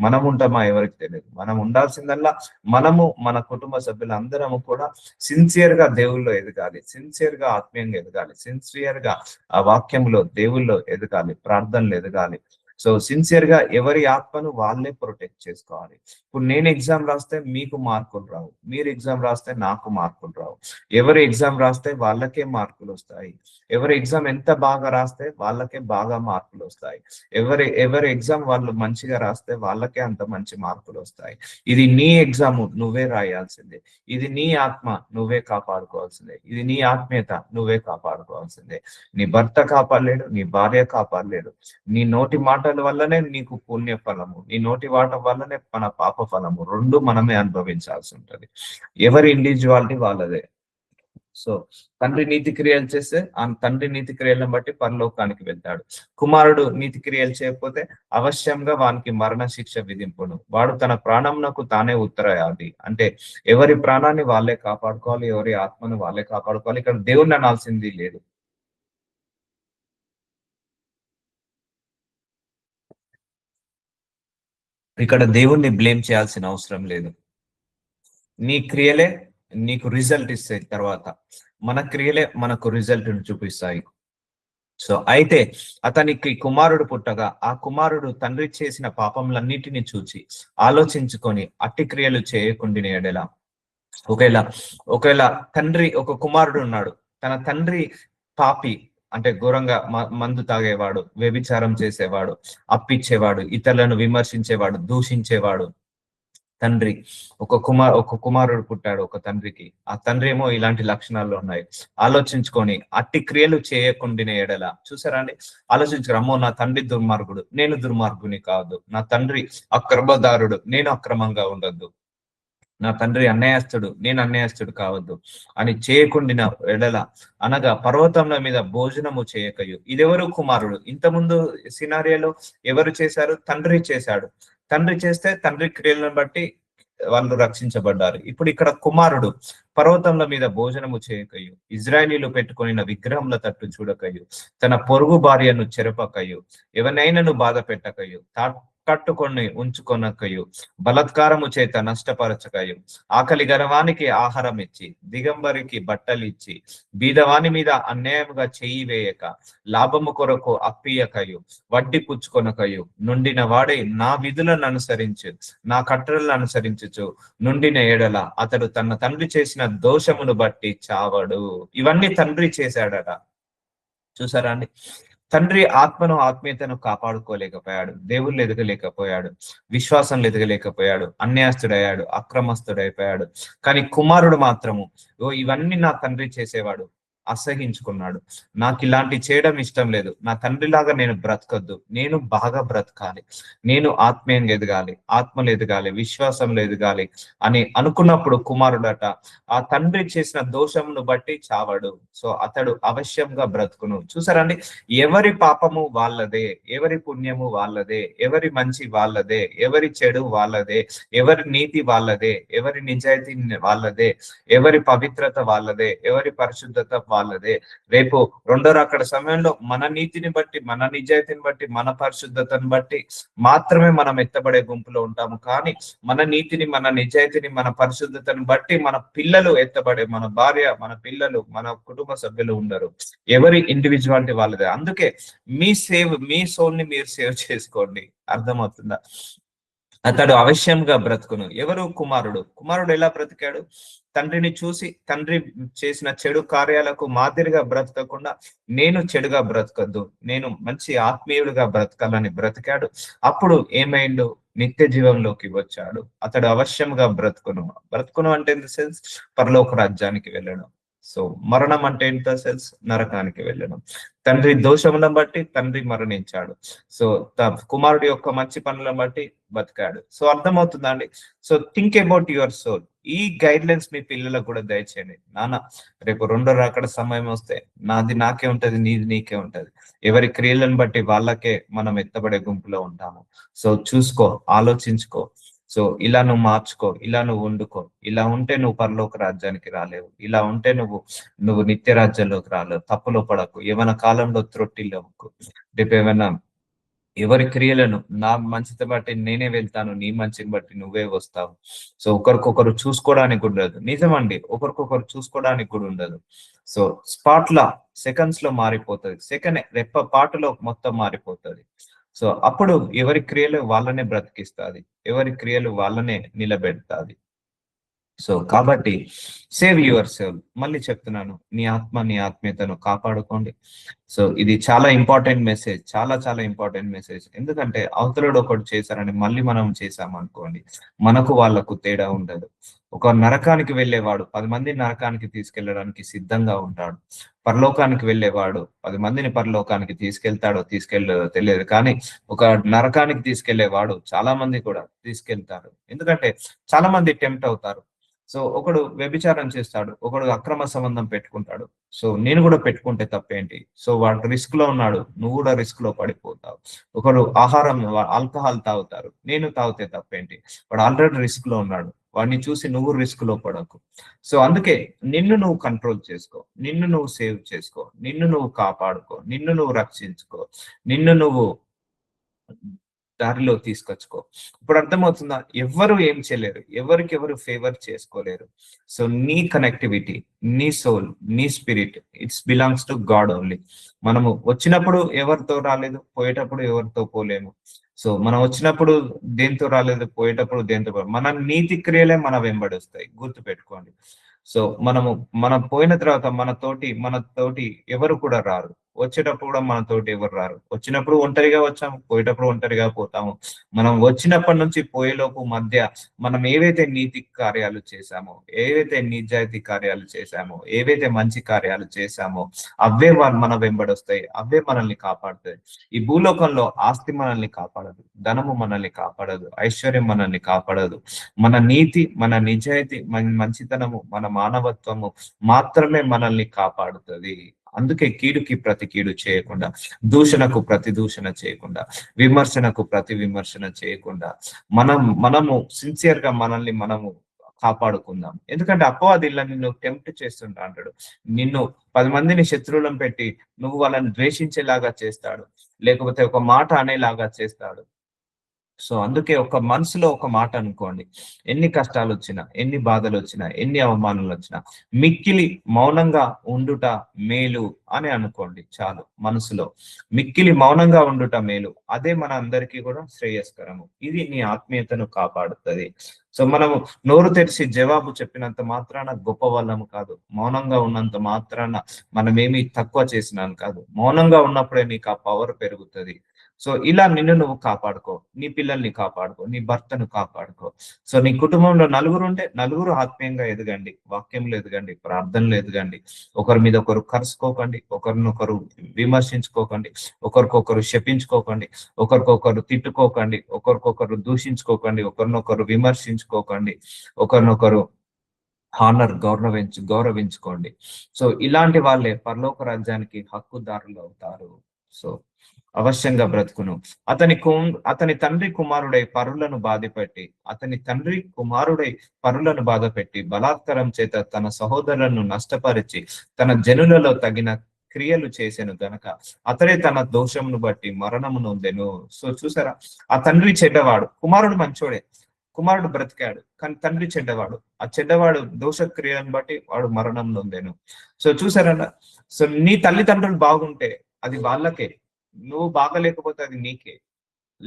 మనం ఉంటామా ఎవరికి తెలియదు. మనం ఉండాల్సిందల్లా మనము, మన కుటుంబ సభ్యులందరము కూడా సిన్సియర్ గా దేవుల్లో ఎదగాలి, సిన్సియర్ గా ఆత్మీయంగా ఎదగాలి, సిన్సియర్ గా ఆ వాక్యంలో దేవుల్లో ఎదగాలి, ప్రార్థనలు ఎదగాలి. సో సిన్సియర్ గా ఎవరి ఆత్మను వాళ్ళే ప్రొటెక్ట్ చేసుకోవాలి. ఇప్పుడు నేను ఎగ్జామ్ రాస్తే మీకు మార్కులు రావు, మీరు ఎగ్జామ్ రాస్తే నాకు మార్కులు రావు. ఎవరు ఎగ్జామ్ రాస్తే వాళ్ళకే మార్కులు వస్తాయి. ఎవరి ఎగ్జామ్ ఎంత బాగా రాస్తే వాళ్ళకే బాగా మార్కులు వస్తాయి. ఎవరి ఎగ్జామ్ వాళ్ళు మంచిగా రాస్తే వాళ్ళకే అంత మంచి మార్కులు వస్తాయి. ఇది నీ ఎగ్జామ్, నువ్వే రాయాల్సిందే. ఇది నీ ఆత్మ, నువ్వే కాపాడుకోవాల్సిందే. ఇది నీ ఆత్మీయత, నువ్వే కాపాడుకోవాల్సిందే. నీ భర్త కాపాడలేడు, నీ భార్య కాపాడలేడు. నీ నోటి మాటల వల్లనే నీకు పుణ్య ఫలము, నీ నోటి మాట వల్లనే మన పాప ఫలము, రెండు మనమే అనుభవించాల్సి ఉంటది. ఎవరి ఇండివిజువాలిటీ వాళ్ళదే. సో తండ్రి నీతి క్రియలు చేస్తే ఆ తండ్రి నీతి క్రియలను బట్టి పరలోకానికి వెళ్తాడు. కుమారుడు నీతి క్రియలు చేయకపోతే అవశ్యంగా వానికి మరణ శిక్ష విధింపును. వాడు తన ప్రాణంనకు తానే ఉత్తరయాది. అంటే ఎవరి ప్రాణాన్ని వాళ్ళే కాపాడుకోవాలి, ఎవరి ఆత్మను వాళ్ళే కాపాడుకోవాలి. ఇక్కడ దేవుణ్ణి అనాల్సింది లేదు. ఇక్కడ దేవుణ్ణి బ్లేమ్ చేయాల్సిన అవసరం లేదు. నీ క్రియలే నీకు రిజల్ట్ ఇస్తాయి. తర్వాత మన క్రియలే మనకు రిజల్ట్ చూపిస్తాయి. సో అయితే అతనికి కుమారుడు పుట్టగా ఆ కుమారుడు తండ్రి చేసిన పాపములన్నిటిని చూచి ఆలోచించుకొని అట్టి క్రియలు చేయకుండిన ఎడల, ఒకవేళ ఒకవేళ తండ్రి, ఒక కుమారుడు ఉన్నాడు, తన తండ్రి పాపి, అంటే ఘోరంగా మందు తాగేవాడు, వ్యభిచారం చేసేవాడు, అప్పిచ్చేవాడు, ఇతరులను విమర్శించేవాడు, దూషించేవాడు తండ్రి. ఒక కుమారుడు పుట్టాడు ఒక తండ్రికి. ఆ తండ్రి ఏమో ఇలాంటి లక్షణాల్లో ఉన్నాయి. ఆలోచించుకొని అట్టి క్రియలు చేయకుండిన ఎడల, చూసారా అండి, ఆలోచించుకుని అమ్మో నా తండ్రి దుర్మార్గుడు, నేను దుర్మార్గుని కాదు, నా తండ్రి అక్రమదారుడు, నేను అక్రమంగా ఉండొద్దు, నా తండ్రి అన్యాయస్తుడు, నేను అన్యాయస్తుడు కావద్దు అని చేయకుండిన ఎడల, అనగా పర్వతముల మీద భోజనము చేయకయు. ఇదెవరు? కుమారుడు. ఇంతకుముందు సినారియోలో ఎవరు చేశారు? తండ్రి చేశాడు. తండ్రి చేస్తే తండ్రి క్రియలను బట్టి వాళ్ళు రక్షించబడ్డారు. ఇప్పుడు ఇక్కడ కుమారుడు పర్వతముల మీద భోజనము చేయకయు, ఇజ్రాయేలీలు పెట్టుకొనిన విగ్రహముల తట్టు చూడకయు, తన పొరుగు భార్యను చెరపకయు, ఎవరినైనాను బాధ పెట్టకయు, కట్టుకొని ఉంచుకొనకయు, బలత్కారము చేత నష్టపరచకయు, ఆకలి గలవానికి ఆహారం ఇచ్చి, దిగంబరికి బట్టలు ఇచ్చి, బీదవాని మీద అన్యాయముగా చెయ్యి వేయక, లాభము కొరకు అప్పియకయు, వడ్డీ పుచ్చుకొనకయు, నుండిన వాడే నా విధులను అనుసరించు, నా కట్టడలను అనుసరించుచు నుండిన ఎడల అతడు తన తండ్రి చేసిన దోషమును బట్టి చావడు. ఇవన్నీ తండ్రి చేశాడట. చూసారా అండి? తండ్రి ఆత్మను, ఆత్మీయతను కాపాడుకోలేకపోయాడు, దేవుళ్ళు ఎదగలేకపోయాడు, విశ్వాసంలో ఎదగలేకపోయాడు, అన్యాస్తుడయ్యాడు, అక్రమస్తుడైపోయాడు. కానీ కుమారుడు మాత్రము ఇవన్నీ నా తండ్రి చేసేవాడు, అసహించుకున్నాడు. నాకు ఇలాంటి చేయడం ఇష్టం లేదు. నా తండ్రిలాగా నేను బ్రతకద్దు. నేను బాగా బ్రతకాలి. నేను ఆత్మీయంగా ఎదగాలి, ఆత్మలో ఎదగాలి, విశ్వాసంలో ఎదగాలి అని అనుకున్నప్పుడు కుమారుడట ఆ తండ్రి చేసిన దోషమును బట్టి చావడు. సో అతడు అవశ్యంగా బ్రతుకును. చూసారండి, ఎవరి పాపము వాళ్ళదే, ఎవరి పుణ్యము వాళ్ళదే, ఎవరి మంచి వాళ్ళదే, ఎవరి చెడు వాళ్ళదే, ఎవరి నీతి వాళ్ళదే, ఎవరి నిజాయితీ వాళ్ళదే, ఎవరి పవిత్రత వాళ్ళదే, ఎవరి పరిశుద్ధత వాళ్ళదే. రేపు రెండో రాకడ సమయంలో మన నీతిని బట్టి, మన నిజాయితీని బట్టి, మన పరిశుద్ధతను బట్టి మాత్రమే మనం ఎత్తబడే గుంపులో ఉంటాము. కానీ మన నీతిని, మన నిజాయితీని, మన పరిశుద్ధతను బట్టి మన పిల్లలు ఎత్తబడే, మన భార్య, మన పిల్లలు, మన కుటుంబ సభ్యులు ఉండరు. ఎవరి ఇండివిజువాలిటీ వాళ్ళదే. అందుకే మీ సోల్ ని మీరు సేవ్ చేసుకోండి. అర్థమవుతుందా? అతడు అవశ్యంగా బ్రతుకును. ఎవరు? కుమారుడు. కుమారుడు ఎలా బ్రతికాడు? తండ్రిని చూసి తండ్రి చేసిన చెడు కార్యాలకు మాదిరిగా బ్రతకకుండా నేను చెడుగా బ్రతకద్దు, నేను మంచి ఆత్మీయుడిగా బ్రతకాలని బ్రతికాడు. అప్పుడు ఏమైండు? నిత్య జీవంలోకి వచ్చాడు. అతడు అవశ్యంగా బ్రతుకును. బ్రతుకును అంటే ఇన్ ద సెన్స్ పరలోక రాజ్యానికి వెళ్ళడం. సో మరణం అంటే ఇన్ ద సెన్స్ నరకానికి వెళ్ళడం. తండ్రి దోషములను బట్టి తండ్రి మరణించాడు. సో కుమారుడి యొక్క మంచి పనులను బట్టి బతికాడు. సో అర్థమవుతుందా అండి? So think about your soul. ఈ గైడ్ లైన్స్ మీ పిల్లలకు కూడా దయచేయండి. నాన్న, రేపు రెండో రాకడ సమయం వస్తే నాది నాకే ఉంటది, నీది నీకే ఉంటది. ఎవరి క్రియలను బట్టి వాళ్ళకే మనం ఎత్తబడే గుంపులో ఉంటాము. సో చూసుకో, ఆలోచించుకో. సో ఇలా నువ్వు మార్చుకో, ఇలా నువ్వు వండుకో. ఇలా ఉంటే నువ్వు పరలోక రాజ్యానికి రాలేవు. ఇలా ఉంటే నువ్వు నిత్య రాజ్యంలోకి రాలేవు. తప్పులో పడకు. ఏమైనా కాలంలో త్రొట్టిల్లవకు. రేపు ఏమైనా ఎవరి క్రియలను నా మంచిని బట్టి నేనే వెళ్తాను, నీ మంచిని బట్టి నువ్వే వస్తావు. సో ఒకరికొకరు చూసుకోవడానికి కూడా ఉండదు. నిజమండి, ఒకరికొకరు చూసుకోవడానికి కూడా ఉండదు. సో స్పాట్ లా, సెకండ్స్ లో మారిపోతుంది. సెకండ్ రెప్ప పాటులో మొత్తం మారిపోతుంది. సో అప్పుడు ఎవరి క్రియలు వాళ్ళనే బ్రతికిస్తుంది, ఎవరి క్రియలు వాళ్ళనే నిలబెడతాది. సో కాబట్టి సేవ్ యువర్ సెల్ఫ్. మళ్ళీ చెప్తున్నాను, నీ ఆత్మ, నీ ఆత్మీయతను కాపాడుకోండి. సో ఇది చాలా ఇంపార్టెంట్ మెసేజ్, చాలా చాలా ఇంపార్టెంట్ మెసేజ్. ఎందుకంటే అవతలుడు ఒకటి చేశారని మళ్ళీ మనం చేశామనుకోండి, మనకు వాళ్ళకు తేడా ఉండదు. ఒక నరకానికి వెళ్ళేవాడు 10 మందిని నరకానికి తీసుకెళ్ళడానికి సిద్ధంగా ఉంటాడు. పరలోకానికి వెళ్ళేవాడు 10 మందిని పరలోకానికి తీసుకెళ్ళదో తెలియదు. కానీ ఒక నరకానికి తీసుకెళ్లేవాడు చాలా మంది కూడా తీసుకెళ్తారు. ఎందుకంటే చాలా మంది టెంప్ట్ అవుతారు. సో ఒకడు వ్యభిచారం చేస్తాడు, ఒకడు అక్రమ సంబంధం పెట్టుకుంటాడు. సో నేను కూడా పెట్టుకుంటే తప్పేంటి? సో వాడు రిస్క్ లో ఉన్నాడు, నువ్వు కూడా రిస్క్ లో పడిపోతావు. ఒకడు ఆల్కహాల్ తాగుతారు, నేను తాగితే తప్పేంటి? వాడు ఆల్రెడీ రిస్క్ లో ఉన్నాడు, వాడిని చూసి నువ్వు రిస్క్ లో పడకు. సో అందుకే నిన్ను నువ్వు కంట్రోల్ చేసుకో, నిన్ను నువ్వు సేవ్ చేసుకో, నిన్ను నువ్వు కాపాడుకో, నిన్ను నువ్వు రక్షించుకో, నిన్ను నువ్వు దారిలో తీసుకొచ్చుకో. ఇప్పుడు అర్థమవుతుందా? ఎవ్వరు ఏం చేయలేరు, ఎవరికి ఎవరు ఫేవర్ చేసుకోలేరు. సో నీ కనెక్టివిటీ, నీ సోల్, నీ spirit, it's belongs to God only. మనము వచ్చినప్పుడు ఎవరితో రాలేదు, పోయేటప్పుడు ఎవరితో పోలేము. సో మనం వచ్చినప్పుడు దేంతో రాలేదు, పోయేటప్పుడు దేంతో మన నీతి క్రియలే మన వెంబడి వస్తాయి, గుర్తు పెట్టుకోండి. సో మనం పోయిన తర్వాత మనతోటి ఎవరు కూడా రారు. వచ్చేటప్పుడు కూడా మనతోటి ఎవరు రారు. వచ్చినప్పుడు ఒంటరిగా వచ్చాము, పోయేటప్పుడు ఒంటరిగా పోతాము. మనం వచ్చినప్పటి నుంచి పోయేలోపు మధ్య మనం ఏవైతే నీతి కార్యాలు చేశామో, ఏవైతే నిజాయితీ కార్యాలు చేశామో, ఏవైతే మంచి కార్యాలు చేశామో అవే మన వెంబడొస్తాయి, అవే మనల్ని కాపాడుతాయి. ఈ భూలోకంలో ఆస్తి మనల్ని కాపాడదు, ధనము మనల్ని కాపాడదు, ఐశ్వర్యం మనల్ని కాపాడదు. మన నీతి, మన నిజాయితీ, మన మంచితనము, మన మానవత్వము మాత్రమే మనల్ని కాపాడుతుంది. అందుకే కీడుకి ప్రతి కీడు చేయకుండా, దూషణకు ప్రతి దూషణ చేయకుండా, విమర్శనకు ప్రతి విమర్శన చేయకుండా మనము సిన్సియర్ గా మనము కాపాడుకుందాం. ఎందుకంటే అపవాది ఇలా నిన్ను టెంప్ట్ చేస్తుంటా అంటాడు. నిన్ను 10 మందిని శత్రువులను పెట్టి నువ్వు వాళ్ళని ద్వేషించేలాగా చేస్తాడు, లేకపోతే ఒక మాట అనేలాగా చేస్తాడు. సో అందుకే ఒక మనసులో ఒక మాట అనుకోండి, ఎన్ని కష్టాలు వచ్చినా, ఎన్ని బాధలు వచ్చినా, ఎన్ని అవమానాలు వచ్చినా మిక్కిలి మౌనంగా ఉండుట మేలు అని అనుకోండి చాలు. మనసులో మిక్కిలి మౌనంగా ఉండుట మేలు, అదే మన అందరికీ కూడా శ్రేయస్కరము. ఇది నీ ఆత్మీయతను కాపాడుతుంది. సో మనము నోరు తెరిచి జవాబు చెప్పినంత మాత్రాన గొప్ప వాళ్ళము కాదు, మౌనంగా ఉన్నంత మాత్రాన మనమేమి తక్కువ చేసినాను కాదు. మౌనంగా ఉన్నప్పుడే నీకు ఆ పవర్ పెరుగుతుంది. సో ఇలా నిన్ను నువ్వు కాపాడుకో, నీ పిల్లల్ని కాపాడుకో, నీ భర్తను కాపాడుకో. సో నీ కుటుంబంలో నలుగురు ఉంటే నలుగురు ఆత్మీయంగా ఎదగండి, వాక్యంలో ఎదగండి, ప్రార్థనలో ఎదగండి. ఒకరి మీద ఒకరు కరుసుకోకండి, ఒకరినొకరు విమర్శించుకోకండి, ఒకరికొకరు శపించుకోకండి, ఒకరికొకరు తిట్టుకోకండి, ఒకరికొకరు దూషించుకోకండి, ఒకరినొకరు విమర్శించుకోకండి, ఒకరినొకరు గౌరవించుకోండి. సో ఇలాంటి వాళ్ళే పరలోక రాజ్యానికి హక్కుదారులు అవుతారు. సో అవశ్యంగా బ్రతుకును. అతని తండ్రి కుమారుడై పరులను బాధపెట్టి బాధపెట్టి బలాత్కారం చేత తన సహోదరులను నష్టపరిచి తన జనులలో తగిన క్రియలు చేసెను గనక అతడే తన దోషమును బట్టి మరణము నొందెను. సో చూసారా, ఆ తండ్రి చెడ్డవాడు, కుమారుడు మంచోడే, కుమారుడు బ్రతికాడు, కానీ తండ్రి చెడ్డవాడు. ఆ చెడ్డవాడు దోష క్రియలను బట్టి వాడు మరణం నొందెను. సో చూసారా, సో నీ తల్లిదండ్రులు బాగుంటే అది వాళ్ళకే, నువ్వు బాగలేకపోతే అది నీకే,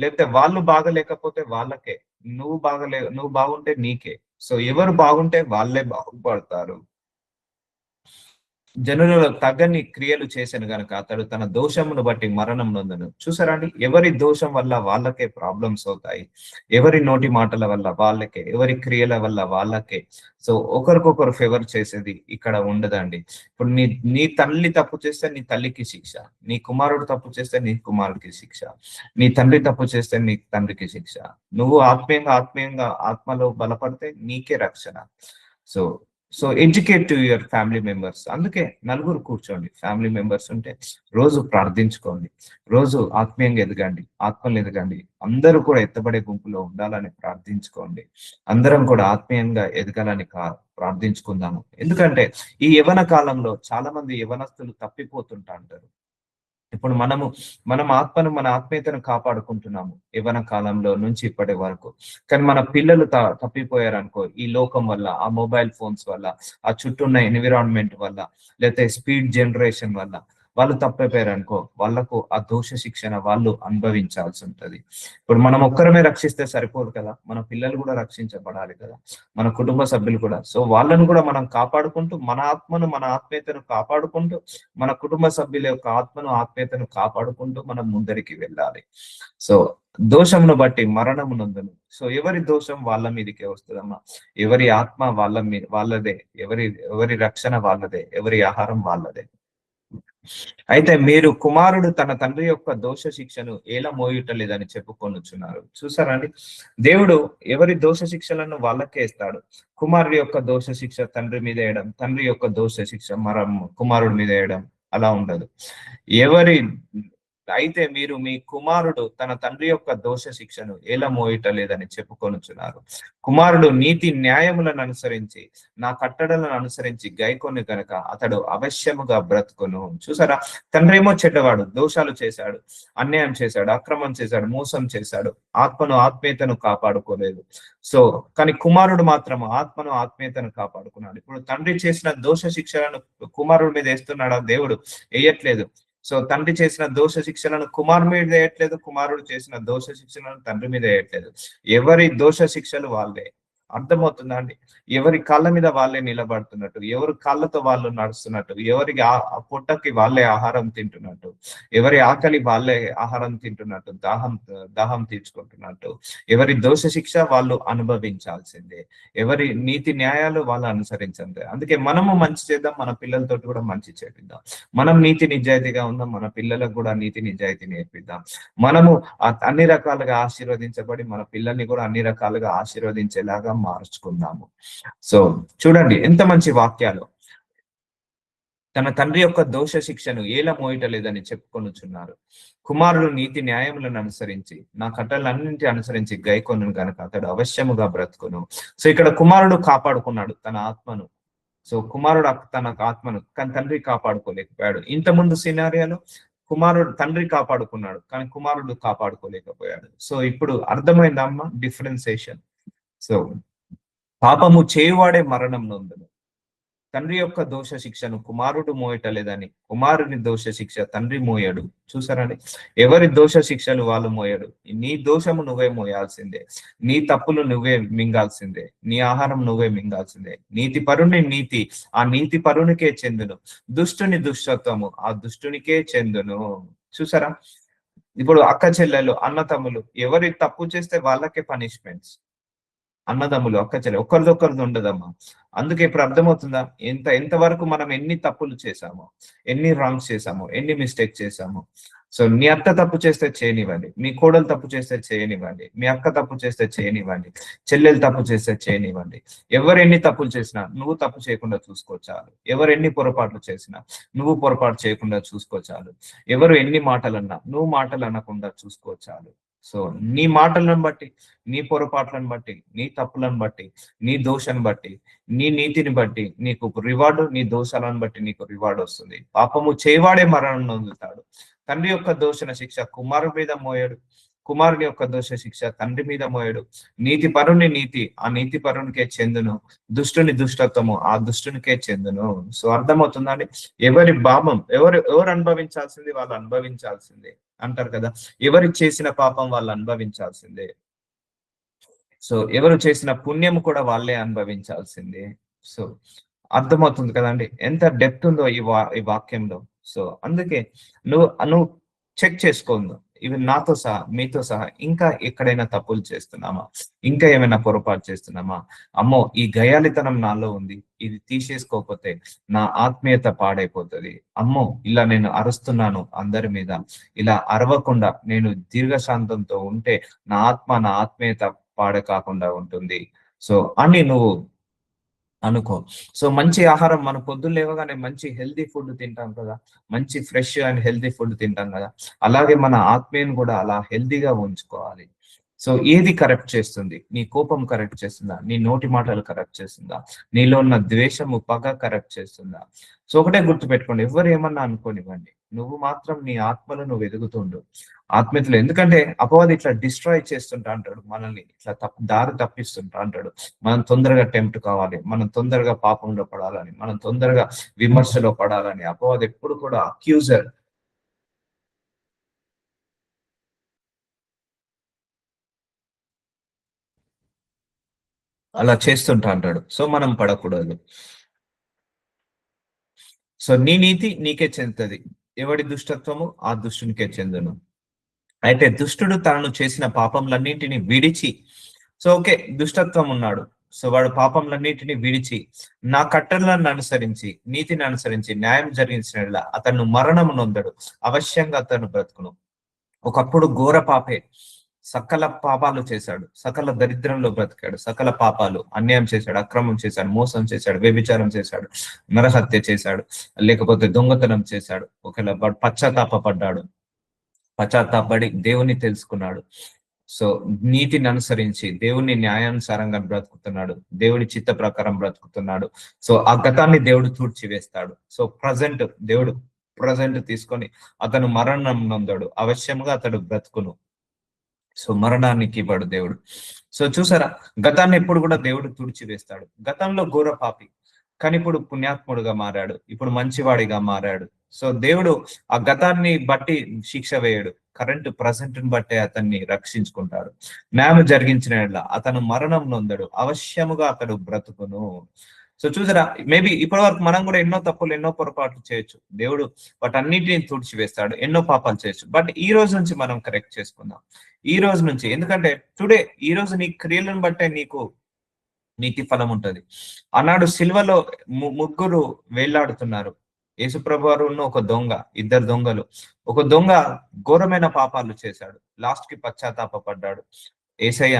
లేకపోతే వాళ్ళు బాగలేకపోతే వాళ్ళకే, నువ్వు బాగుంటే నీకే. సో ఎవరు బాగుంటే వాళ్ళే బాగుపడతారు. జనులలో తగని క్రియలు చేశాను గనక అతడు తన దోషమును బట్టి మరణం నొందెను. చూసారా అండి, ఎవరి దోషం వల్ల వాళ్ళకే ప్రాబ్లమ్స్ అవుతాయి, ఎవరి నోటి మాటల వల్ల వాళ్ళకే, ఎవరి క్రియల వల్ల వాళ్ళకే. సో ఒకరికొకరు ఫేవర్ చేసేది ఇక్కడ ఉండదండి. ఇప్పుడు నీ తల్లి తప్పు చేస్తే నీ తల్లికి శిక్ష, నీ కుమారుడు తప్పు చేస్తే నీ కుమారుడికి శిక్ష, నీ తండ్రి తప్పు చేస్తే నీ తండ్రికి శిక్ష. నువ్వు ఆత్మీయంగా ఆత్మలో బలపడితే నీకే రక్షణ. So so educate to your family members. అందుకే నలుగురు కూర్చోండి, ఫ్యామిలీ మెంబర్స్ ఉంటే రోజు ప్రార్థించుకోండి, రోజు ఆత్మీయంగా ఎదగండి, ఆత్మలు ఎదగండి. అందరూ కూడా ఎత్తబడే గుంపులో ఉండాలని ప్రార్థించుకోండి. అందరం కూడా ఆత్మీయంగా ఎదగాలని ప్రార్థించుకుందాము. ఎందుకంటే ఈ యవన కాలంలో చాలా మంది యవనస్తులు తప్పిపోతుంటా అంటారు. ఇప్పుడు మనం మన ఆత్మీయతను కాపాడుకుంటున్నాము యవ్వన కాలంలో నుంచి ఇప్పటి వరకు. కానీ మన పిల్లలు తప్పిపోయారనుకో, ఈ లోకం వల్ల, ఆ మొబైల్ ఫోన్స్ వల్ల, ఆ చుట్టూ ఉన్న ఎన్విరాన్మెంట్ వల్ల, లేకపోతే స్పీడ్ జనరేషన్ వల్ల వాళ్ళు తప్పిపోయారనుకో, వాళ్ళకు ఆ దోష శిక్షణ వాళ్ళు అనుభవించాల్సి ఉంటది. ఇప్పుడు మనం ఒక్కరమే రక్షిస్తే సరిపోదు కదా, మన పిల్లలు కూడా రక్షించబడాలి కదా, మన కుటుంబ సభ్యులు కూడా. సో వాళ్ళను కూడా మనం కాపాడుకుంటూ, మన ఆత్మీయతను కాపాడుకుంటూ, మన కుటుంబ సభ్యుల యొక్క ఆత్మీయతను కాపాడుకుంటూ మనం ముందరికి వెళ్ళాలి. సో దోషమును బట్టి మరణము నొందెను. సో ఎవరి దోషం వాళ్ళ మీదకే వస్తుందమ్మా, ఎవరి ఆత్మ వాళ్ళదే, ఎవరి రక్షణ వాళ్ళదే, ఎవరి ఆహారం వాళ్ళదే. అయితే మీరు కుమారుడు తన తండ్రి యొక్క దోష శిక్షను ఎలా మోయుటలేదని చెప్పుకొనుచున్నారు. చూసారండి, దేవుడు ఎవరి దోష శిక్షలను వాళ్ళకే ఇస్తాడు. కుమారుడి యొక్క దోష శిక్ష తండ్రి మీద వేయడం, తండ్రి యొక్క దోష శిక్ష కుమారుడి మీద వేయడం అలా ఉండదు. అయితే మీరు మీ కుమారుడు తన తండ్రి యొక్క దోష శిక్షను ఎలా మోయటలేదని చెప్పుకొనుచున్నారు. కుమారుడు నీతి న్యాయములను అనుసరించి నా కట్టడలను అనుసరించి గైకొని గనక అతడు అవశ్యముగా బ్రతుకును. చూసారా, తండ్రి ఏమో చెడ్డవాడు, దోషాలు చేశాడు, అన్యాయం చేశాడు, అక్రమం చేశాడు, మోసం చేశాడు, ఆత్మీయతను కాపాడుకోలేదు. సో కానీ కుమారుడు మాత్రం ఆత్మీయతను కాపాడుకున్నాడు. ఇప్పుడు తండ్రి చేసిన దోష శిక్షలను కుమారుడి మీద వేస్తున్నాడా? దేవుడు వేయట్లేదు. సో తండ్రి చేసిన దోష శిక్షలను కుమారుడి మీద వేయట్లేదు, కుమారుడు చేసిన దోష శిక్షలను తండ్రి మీద వేయట్లేదు. ఎవరి దోష శిక్షలు వాళ్ళే. అర్థమవుతుందా అండి? ఎవరి కాళ్ళ మీద వాళ్ళే నిలబడుతున్నట్టు, ఎవరి కాళ్ళతో వాళ్ళు నడుస్తున్నట్టు, ఎవరికి పొట్టకి వాళ్ళే ఆహారం తింటున్నట్టు, ఎవరి ఆకలి వాళ్ళే ఆహారం తింటున్నట్టు, దాహం తీర్చుకుంటున్నట్టు, ఎవరి దోష శిక్ష వాళ్ళు అనుభవించాల్సిందే, ఎవరి నీతి న్యాయాలు వాళ్ళు అనుసరించండి. అందుకే మనము మంచి చేద్దాం, మన పిల్లలతో కూడా మంచి చేపిద్దాం. మనం నీతి నిజాయితీగా ఉందాం, మన పిల్లలకు కూడా నీతి నిజాయితీ నేర్పిద్దాం. మనము అన్ని రకాలుగా ఆశీర్వదించబడి మన పిల్లల్ని కూడా అన్ని రకాలుగా ఆశీర్వదించేలాగా మార్చుకుందాము. సో చూడండి ఎంత మంచి వాక్యాలు. తన తండ్రి యొక్క దోష శిక్షను ఏల మోయటలేదని చెప్పుకొనుచున్నారు. కుమారుడు నీతి న్యాయములను అనుసరించి నా కట్టలన్నింటి అనుసరించి గైకొను గనక అతడు అవశ్యముగా బ్రతుకును. సో ఇక్కడ కుమారుడు కాపాడుకున్నాడు తన ఆత్మను. సో కుమారుడు తన ఆత్మను, కానీ తండ్రి కాపాడుకోలేకపోయాడు. ఇంతకుముందు సినారియాలో తండ్రి కాపాడుకున్నాడు, కానీ కుమారుడు కాపాడుకోలేకపోయాడు. సో ఇప్పుడు అర్థమైందమ్మా డిఫరెన్సియేషన్. సో పాపము చేయువాడే మరణం నొందును. తండ్రి యొక్క దోష శిక్షను కుమారుడు మోయటలేదని కుమారుని దోష శిక్ష తండ్రి మోయడు. చూసారండి, ఎవరి దోష శిక్షలు వాళ్ళు మోయడు. నీ దోషము నువ్వే మోయాల్సిందే, నీ తప్పులు నువ్వే మింగాల్సిందే, నీ ఆహారం నువ్వే మింగాల్సిందే. నీతి పరుని ఆ నీతి పరునికే చెందును, దుష్టుని దుష్టత్వము ఆ దుష్టునికే చెందును. చూసారా, ఇప్పుడు అక్క చెల్లెలు, అన్నతమ్ములు ఎవరి తప్పు చేస్తే వాళ్ళకే పనిష్మెంట్స్. అన్నదమ్ములు, అక్క చెల్లెలు ఒకరిదొకరిది ఉండదమ్మా. అందుకే ఇప్పుడు అర్థమవుతుందా ఎంతవరకు మనం ఎన్ని తప్పులు చేశామో, ఎన్ని రాంగ్స్ చేశామో, ఎన్ని మిస్టేక్ చేశామో. సో మీ అత్త తప్పు చేస్తే చేయనివ్వండి, మీ కోడలు తప్పు చేస్తే చేయనివ్వండి, మీ అక్క తప్పు చేస్తే చేయనివ్వండి, చెల్లెలు తప్పు చేస్తే చేయనివ్వండి. ఎవరు ఎన్ని తప్పులు చేసినా నువ్వు తప్పు చేయకుండా చూసుకో చాలు. ఎవరు ఎన్ని పొరపాట్లు చేసినా నువ్వు పొరపాటు చేయకుండా చూసుకో చాలు. ఎవరు ఎన్ని మాటలన్నా నువ్వు మాటలు అనకుండా చూసుకో చాలు. సో నీ మాటలను బట్టి, నీ పొరపాట్లను బట్టి, నీ తప్పులను బట్టి, నీ దోషాన్ని బట్టి, నీ నీతిని బట్టి నీకు రివార్డు, నీ దోషాలను బట్టి నీకు రివార్డు వస్తుంది. పాపము చేయవాడే మరణం నొందుతాడు. తండ్రి యొక్క దోషణ శిక్ష కుమారుడి మీద మోయడు, కుమారుని యొక్క దోష శిక్ష తండ్రి మీద మోయడు. నీతి పరుని నీతి ఆ నీతి పరునికే చెందును, దుష్టుని దుష్టత్వము ఆ దుష్టునికే చెందును. సో అర్థమవుతుందండి, ఎవరి పాపం ఎవరు అనుభవించాల్సింది వాళ్ళు అనుభవించాల్సిందే అంటారు కదా. ఎవరు చేసిన పాపం వాళ్ళు అనుభవించాల్సిందే. సో ఎవరు చేసిన పుణ్యం కూడా వాళ్ళే అనుభవించాల్సిందే. సో అర్థమవుతుంది కదండి ఎంత డెప్త్ ఉందో ఈ వాక్యంలో. సో అందుకే నువ్వు నువ్వు చెక్ చేసుకోండు, ఇవి నాతో సహా మీతో సహా ఇంకా ఎక్కడైనా తప్పులు చేస్తున్నామా, ఇంకా ఏమైనా పొరపాటు చేస్తున్నామా. అమ్మో ఈ గయాలితనం నాలో ఉంది, ఇది తీసేసుకోకపోతే నా ఆత్మీయత పాడైపోతుంది. అమ్మో ఇలా నేను అరుస్తున్నాను అందరి మీద, ఇలా అరవకుండా నేను దీర్ఘశాంతంతో ఉంటే నా ఆత్మీయత పాడ కాకుండా ఉంటుంది. సో అని నువ్వు అనుకో. సో మంచి ఆహారం మనం పొద్దున్న లేవగానే మంచి హెల్తీ ఫుడ్ తింటాం కదా, మంచి ఫ్రెష్ అండ్ హెల్తీ ఫుడ్ తింటాం కదా, అలాగే మన ఆత్మీయను కూడా అలా హెల్తీగా ఉంచుకోవాలి. సో ఏది కరెక్ట్ చేస్తుంది? నీ కోపం కరెక్ట్ చేస్తుందా? నీ నోటి మాటలు కరెక్ట్ చేస్తుందా? నీలో ఉన్న ద్వేషము, పగ కరెక్ట్ చేస్తుందా? సో ఒకటే గుర్తుపెట్టుకోండి, ఎవరు ఏమన్నా అనుకోనివ్వండి, నువ్వు మాత్రం నీ ఆత్మలో నువ్వు ఎదుగుతుండు ఆత్మీయతలో. ఎందుకంటే అపవాది ఇట్లా డిస్ట్రాయ్ చేస్తుంటా అంటాడు, మనల్ని ఇట్లా దారి తప్పిస్తుంటా అంటాడు. మనం తొందరగా టెంప్ట్ కావాలి, మనం తొందరగా పాపంలో పడాలని, మనం తొందరగా విమర్శలో పడాలని. అపవాది ఎప్పుడు కూడా అక్యూజర్. అలా చేస్తుంటా అంటాడు. సో మనం పడకూడదు. సో నీ నీతి నీకే చెందుతుంది, ఎవడి దుష్టత్వము ఆ దుష్టునికే చెందును. అయితే దుష్టుడు తనను చేసిన పాపంలన్నింటినీ విడిచి, సో ఓకే దుష్టత్వం ఉన్నాడు, సో వాడు పాపంలన్నింటినీ విడిచి నా కట్టలను అనుసరించి నీతిని అనుసరించి న్యాయం జరిగించిన అతను మరణం నొందడు, అవశ్యంగా అతను బ్రతుకును. ఒకప్పుడు ఘోర పాపే, సకల పాపాలు చేశాడు, సకల దరిద్రంలో బ్రతికాడు, సకల పాపాలు, అన్యాయం చేశాడు, అక్రమం చేశాడు, మోసం చేశాడు, వ్యభిచారం చేశాడు, నరహత్య చేశాడు, లేకపోతే దొంగతనం చేశాడు. ఒకవేళ వాడు పశ్చాత్తాపడ్డాడు, పశ్చాత్తాపడి దేవుని తెలుసుకున్నాడు. సో నీతిని అనుసరించి దేవుని న్యాయానుసారంగా బ్రతుకుతున్నాడు, దేవుడి చిత్త ప్రకారం బ్రతుకుతున్నాడు. సో ఆ గతాన్ని దేవుడు వేస్తాడు. సో దేవుడు ప్రజెంట్ తీసుకొని అతను మరణం నొందాడు, అవశ్యంగా అతడు బ్రతుకును. సో మరణానికి ఇవ్వడు దేవుడు. సో చూసారా, గతాన్ని ఎప్పుడు కూడా దేవుడు తుడిచివేస్తాడు. గతంలో ఘోర పాపి, కానీ ఇప్పుడు పుణ్యాత్ముడుగా మారాడు, ఇప్పుడు మంచివాడిగా మారాడు. సో దేవుడు ఆ గతాన్ని బట్టి శిక్ష వేయడు, కరెంట్ ప్రజెంట్ బట్టే అతన్ని రక్షించుకుంటాడు. న్యాయం జరిగించిన అతను మరణం నొందడు, అవశ్యముగా అతడు బ్రతుకును. సో చూసారా, మేబీ ఇప్పటి వరకు మనం కూడా ఎన్నో తప్పులు, ఎన్నో పొరపాట్లు చేయొచ్చు, దేవుడు వాటన్నిటిని తుడిచివేస్తాడు, ఎన్నో పాపాలు చేయొచ్చు. బట్ ఈ రోజు నుంచి మనం కరెక్ట్ చేసుకుందాం. ఈ రోజు నుంచి, ఎందుకంటే టుడే ఈ రోజు నీ క్రియలను బట్టే నీకు నీతి ఫలం ఉంటది. ఆనాడు సిల్వలో ముగ్గురు వేళ్లాడుతున్నారు, యేసుప్రభు వారు ఒక దొంగ, ఇద్దరు దొంగలు. ఒక దొంగ ఘోరమైన పాపాలు చేశాడు, లాస్ట్ కి పశ్చాత్తాపడ్డాడు. ఏసయ్య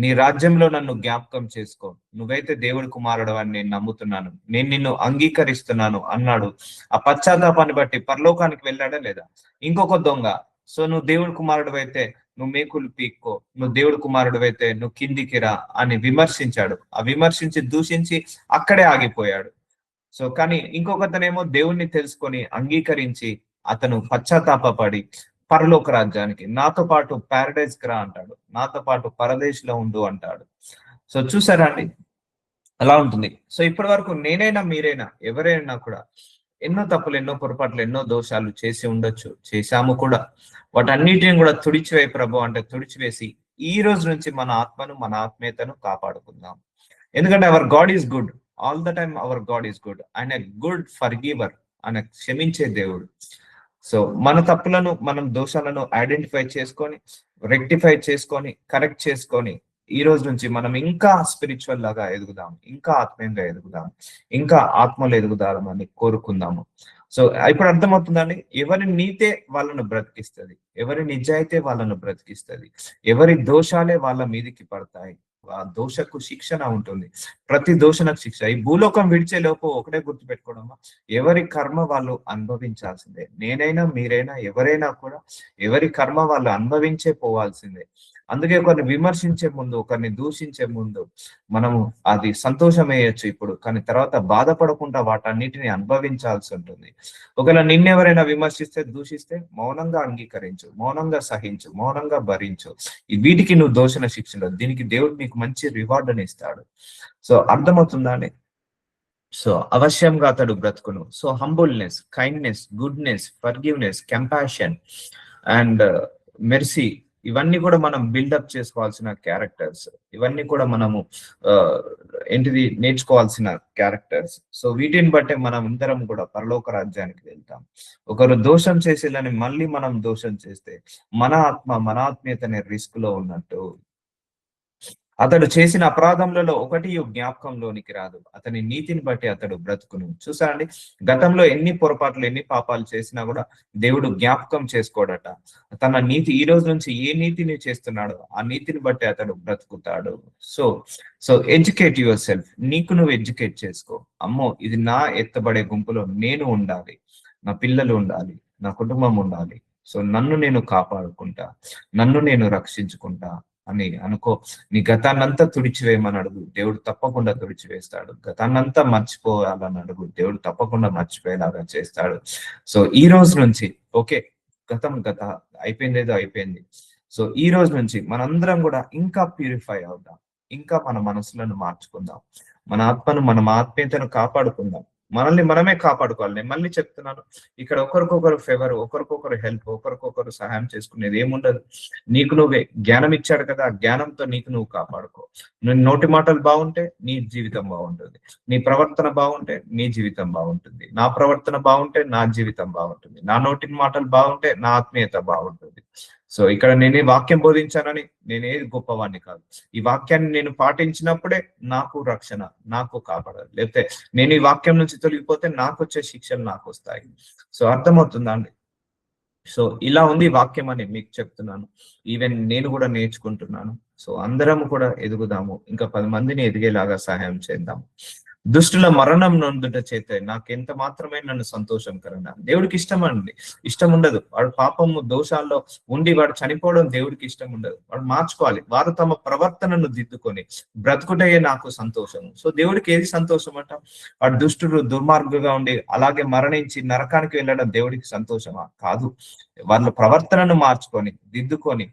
నీ రాజ్యంలో నన్ను జ్ఞాపకం చేసుకో, నువ్వైతే దేవుడి కుమారుడు అని నేను నమ్ముతున్నాను, నేను నిన్ను అంగీకరిస్తున్నాను అన్నాడు. ఆ పశ్చాత్తాపాన్ని బట్టి పరలోకానికి వెళ్ళాడా లేదా? ఇంకొక దొంగ, సో నువ్వు దేవుడి కుమారుడు అయితే నువ్వు మేకులు పీక్కో, నువ్వు దేవుడి కుమారుడు అయితే నువ్వు కిందికి రా అని విమర్శించాడు. ఆ విమర్శించి దూషించి అక్కడే ఆగిపోయాడు. సో కానీ ఇంకొకతనేమో దేవుణ్ణి తెలుసుకొని అంగీకరించి అతను పశ్చాత్తాపడి పరలోక రాజ్యానికి నాతో పాటు ప్యారడైజ్ కి రా అంటాడు, నాతో పాటు పరదేశ్ లో ఉండు అంటాడు. సో చూసారా అండి, అలా ఉంటుంది. సో ఇప్పటి వరకు నేనైనా మీరైనా ఎవరైనా కూడా ఎన్నో తప్పులు, ఎన్నో పొరపాట్లు, ఎన్నో దోషాలు చేసి ఉండొచ్చు, చేశాము కూడా. వాటన్నిటిని కూడా తుడిచివేయి ప్రభు అంటే తుడిచివేసి ఈ రోజు నుంచి మన ఆత్మను, మన ఆత్మీయతను కాపాడుకుందాం. ఎందుకంటే hour God is good all the time, hour God is good. ఆయన గుడ్ ఫర్ గివర్, ఆయన క్షమించే దేవుడు. సో మన తప్పులను మనం దోషాలను ఐడెంటిఫై చేసుకొని రెక్టిఫై చేసుకొని కరెక్ట్ చేసుకొని ఈ రోజు నుంచి మనం ఇంకా స్పిరిచువల్ లాగా ఎదుగుదాం, ఇంకా ఆత్మీయంగా ఎదుగుదాం, ఇంకా ఆత్మలో ఎదుగుదామని కోరుకుందాము. సో ఇప్పుడు అర్థమవుతుందండి, ఎవరి నీతే వాళ్ళను బ్రతికిస్తుంది, ఎవరి నిజాయితే వాళ్ళను బ్రతికిస్తుంది, ఎవరి దోషాలే వాళ్ళ మీదికి పడతాయి. ఆ దోషకు శిక్షణ ఉంటుంది, ప్రతి దోషణకు శిక్ష. ఈ భూలోకం విడిచే లోపు ఒకటే గుర్తుపెట్టుకోవడమా, ఎవరి కర్మ వాళ్ళు అనుభవించాల్సిందే. నేనైనా మీరైనా ఎవరైనా కూడా ఎవరి కర్మ వాళ్ళు అనుభవించే పోవాల్సిందే. అందుకే ఒకరిని విమర్శించే ముందు, ఒకరిని దూషించే ముందు మనము అది సంతోషమేయచ్చు ఇప్పుడు, కానీ తర్వాత బాధపడకుండా వాటన్నిటిని అనుభవించాల్సి ఉంటుంది. ఒకవేళ నిన్నెవరైనా విమర్శిస్తే, దూషిస్తే మౌనంగా అంగీకరించు, మౌనంగా సహించు, మౌనంగా భరించు. వీటికి నువ్వు దోషణ శిక్షలు, దీనికి దేవుడు నీకు మంచి రివార్డ్ అని ఇస్తాడు. సో అర్థమవుతుందా అండి? సో అవశ్యంగా అతడు బ్రతుకును. So humbleness, kindness, goodness, forgiveness, compassion and mercy, ఇవన్నీ కూడా మనం బిల్డప్ చేసుకోవాల్సిన క్యారెక్టర్స్. ఇవన్నీ కూడా మనము ఏంటిది నేర్చుకోవాల్సిన క్యారెక్టర్స్. సో వీటిని బట్టే మనం అందరం కూడా పరలోక రాజ్యానికి వెళ్తాం. ఒకరు దోషం చేసేదని మళ్ళీ మనం దోషం చేస్తే మన ఆత్మ, మన ఆత్మీయతనే రిస్క్ లో ఉన్నట్టు. అతడు చేసిన అపరాధములలో ఒకటి జ్ఞాపకంలోనికి రాదు, అతని నీతిని బట్టి అతడు బ్రతుకును. చూసారండి, గతంలో ఎన్ని పొరపాట్లు, ఎన్ని పాపాలు చేసినా కూడా దేవుడు జ్ఞాపకం చేసుకోడట. తన నీతి ఈ రోజు నుంచి ఏ నీతిని చేస్తున్నాడో ఆ నీతిని బట్టి అతడు బ్రతుకుతాడు. So so educate yourself, నీకు నువ్వు ఎడ్యుకేట్ చేసుకో. అమ్మో, ఇది నా ఎత్తబడే గుంపులో నేను ఉండాలి, నా పిల్లలు ఉండాలి, నా కుటుంబం ఉండాలి. సో నన్ను నేను కాపాడుకుంటా, నన్ను నేను రక్షించుకుంటా అని అనుకో. నీ గతాన్నంతా తుడిచివేయమని అడుగు, దేవుడు తప్పకుండా తుడిచివేస్తాడు. గతాన్నంతా మర్చిపోవాలని అడుగు, దేవుడు తప్పకుండా మర్చిపోయేలాగా చేస్తాడు. సో ఈ రోజు నుంచి ఓకే, గత అయిపోయింది, ఏదో అయిపోయింది. సో ఈ రోజు నుంచి మనందరం కూడా ఇంకా ప్యూరిఫై అవుదాం, ఇంకా మన మనసులను మార్చుకుందాం, మన ఆత్మను, మన ఆత్మీయతను కాపాడుకుందాం. మనల్ని మనమే కాపాడుకోవాలి. నేను మళ్ళీ చెప్తున్నాను, ఇక్కడ ఒకరికొకరు ఫేవర్, ఒకరికొకరు హెల్ప్, ఒకరికొకరు సహాయం చేసుకునేది ఏముండదు. నీకు నువ్వే జ్ఞానం ఇచ్చాడు కదా, ఆ జ్ఞానంతో నీకు నువ్వు కాపాడుకో. నువ్వు నోటి మాటలు బాగుంటే నీ జీవితం బాగుంటుంది, నీ ప్రవర్తన బాగుంటే నీ జీవితం బాగుంటుంది, నా ప్రవర్తన బాగుంటే నా జీవితం బాగుంటుంది, నా నోటి మాటలు బాగుంటే నా ఆత్మీయత బాగుంటుంది. సో ఇక్కడ నేనే వాక్యం బోధించానని నేనేది గొప్పవాడిని కాదు. ఈ వాక్యాన్ని నేను పాటించినప్పుడే నాకు రక్షణ, నాకు కాపాడాలి. లేకపోతే నేను ఈ వాక్యం నుంచి తొలగిపోతే నాకు వచ్చే శిక్షలు నాకు వస్తాయి. సో అర్థమవుతుందా అండి? సో ఇలా ఉంది వాక్యం అని మీకు చెప్తున్నాను. ఈవెన్ నేను కూడా నేర్చుకుంటున్నాను. సో అందరం కూడా ఎదుగుదాము, ఇంకా 10 మందిని ఎదిగేలాగా సహాయం చేద్దాం. దుష్టుల మరణం నొందుట చేత నాకెంత మాత్రమే నన్ను సంతోషంకరంగా. దేవుడికి ఇష్టం అండి, ఇష్టం ఉండదు. వాడు పాపము దోషాల్లో ఉండి వాడు చనిపోవడం దేవుడికి ఇష్టం ఉండదు. వాడు మార్చుకోవాలి. వారు తమ ప్రవర్తనను దిద్దుకొని బ్రతుకుటయే నాకు సంతోషము. సో దేవుడికి ఏది సంతోషం అంట? వాడు దుష్టుడు దుర్మార్గుగా ఉండి అలాగే మరణించి నరకానికి వెళ్ళడం దేవుడికి సంతోషమా? కాదు. వాళ్ళ ప్రవర్తనను మార్చుకొని దిద్దుకొని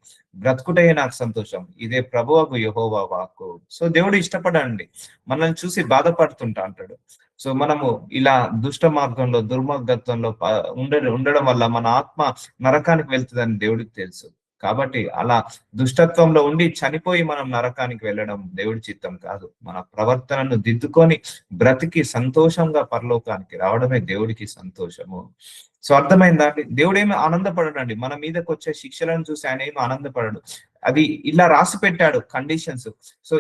బ్రతుకుటయే నాకు సంతోషం, ఇదే ప్రభువకు యెహోవా వాక్కు. సో దేవుడు ఇష్టపడండి, మనల్ని చూసి బాధపడుతుంటా అంటాడు. సో మనము ఇలా దుష్ట మార్గంలో, దుర్మార్గత్వంలో ఉండడం వల్ల మన ఆత్మ నరకానికి వెళ్తుందని దేవుడికి తెలుసు. కాబట్టి అలా దుష్టత్వంలో ఉండి చనిపోయి మనం నరకానికి వెళ్ళడం దేవుడి చిత్తం కాదు. మన ప్రవర్తనను దిద్దుకొని బ్రతికి సంతోషంగా పరలోకానికి రావడమే దేవుడికి సంతోషము. సో అర్థమైందా అండి? దేవుడేమి ఆనందపడడండి మన మీదకి వచ్చే శిక్షలను చూసి, ఆయన ఏమి ఆనందపడడు. అది ఇలా రాసి పెట్టాడు కండిషన్స్. సో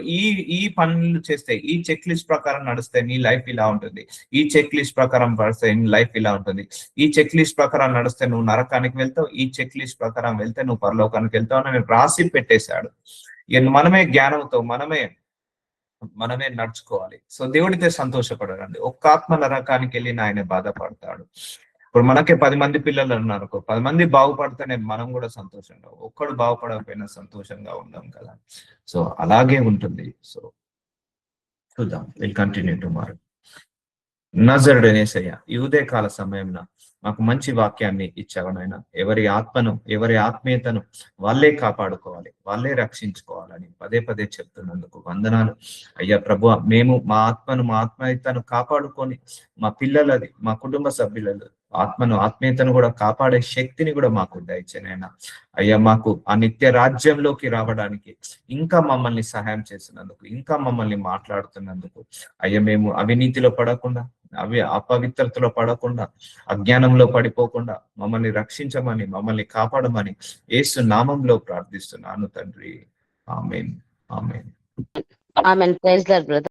ఈ పనులు చేస్తే, ఈ చెక్ లిస్ట్ ప్రకారం నడిస్తే నీ లైఫ్ ఇలా ఉంటుంది, ఈ చెక్ లిస్ట్ ప్రకారం పడితే నీ లైఫ్ ఇలా ఉంటుంది, ఈ చెక్ లిస్ట్ ప్రకారం నడిస్తే నువ్వు నరకానికి వెళ్తావు, ఈ చెక్ లిస్ట్ ప్రకారం వెళ్తే నువ్వు పరలోకానికి వెళ్తావు అని రాసి పెట్టేశాడు. మనమే జ్ఞానంతో మనమే నడుచుకోవాలి. సో దేవుడితే సంతోషపడాలండి. ఒక్క ఆత్మ నరకానికి వెళ్ళి ఆయన బాధపడతాడు. ఇప్పుడు మనకే 10 మంది పిల్లలు ఉన్నారు, 10 మంది బాగుపడితేనే మనం కూడా సంతోషంగా, ఒక్కడు బాగుపడకపోయినా సంతోషంగా ఉండం కదా. సో అలాగే ఉంటుంది. సో చూద్దాం, విల్ కంటిన్యూ టుమారో. నజరుడైన యేసయ్య, ఈ ఉదయకాల సమయంలో మాకు మంచి వాక్యాన్ని ఇచ్చావు నాయన. ఎవరి ఆత్మను, ఎవరి ఆత్మీయతను వాళ్ళే కాపాడుకోవాలి, వాళ్ళే రక్షించుకోవాలని పదే పదే చెప్తున్నందుకు వందనాలు అయ్యా ప్రభువా. మేము మా ఆత్మను, మా ఆత్మీయతను కాపాడుకొని మా పిల్లలది, మా కుటుంబ సభ్యులది ఆత్మీయతను కూడా కాపాడే శక్తిని కూడా మాకు దయచేనైనా. అయ్యా, మాకు ఆ నిత్య రాజ్యంలోకి రావడానికి ఇంకా మమ్మల్ని సహాయం చేసినందుకు, ఇంకా మమ్మల్ని మాట్లాడుతున్నందుకు అయ్యా, మేము అవినీతిలో పడకుండా, అపవిత్రతలో పడకుండా, అజ్ఞానంలో పడిపోకుండా మమ్మల్ని రక్షించమని, మమ్మల్ని కాపాడమని యేసు నామంలో ప్రార్థిస్తున్నాను తండ్రి. ఆమేన్. ఆమేన్. ఆమెన్. Praise Lord brother.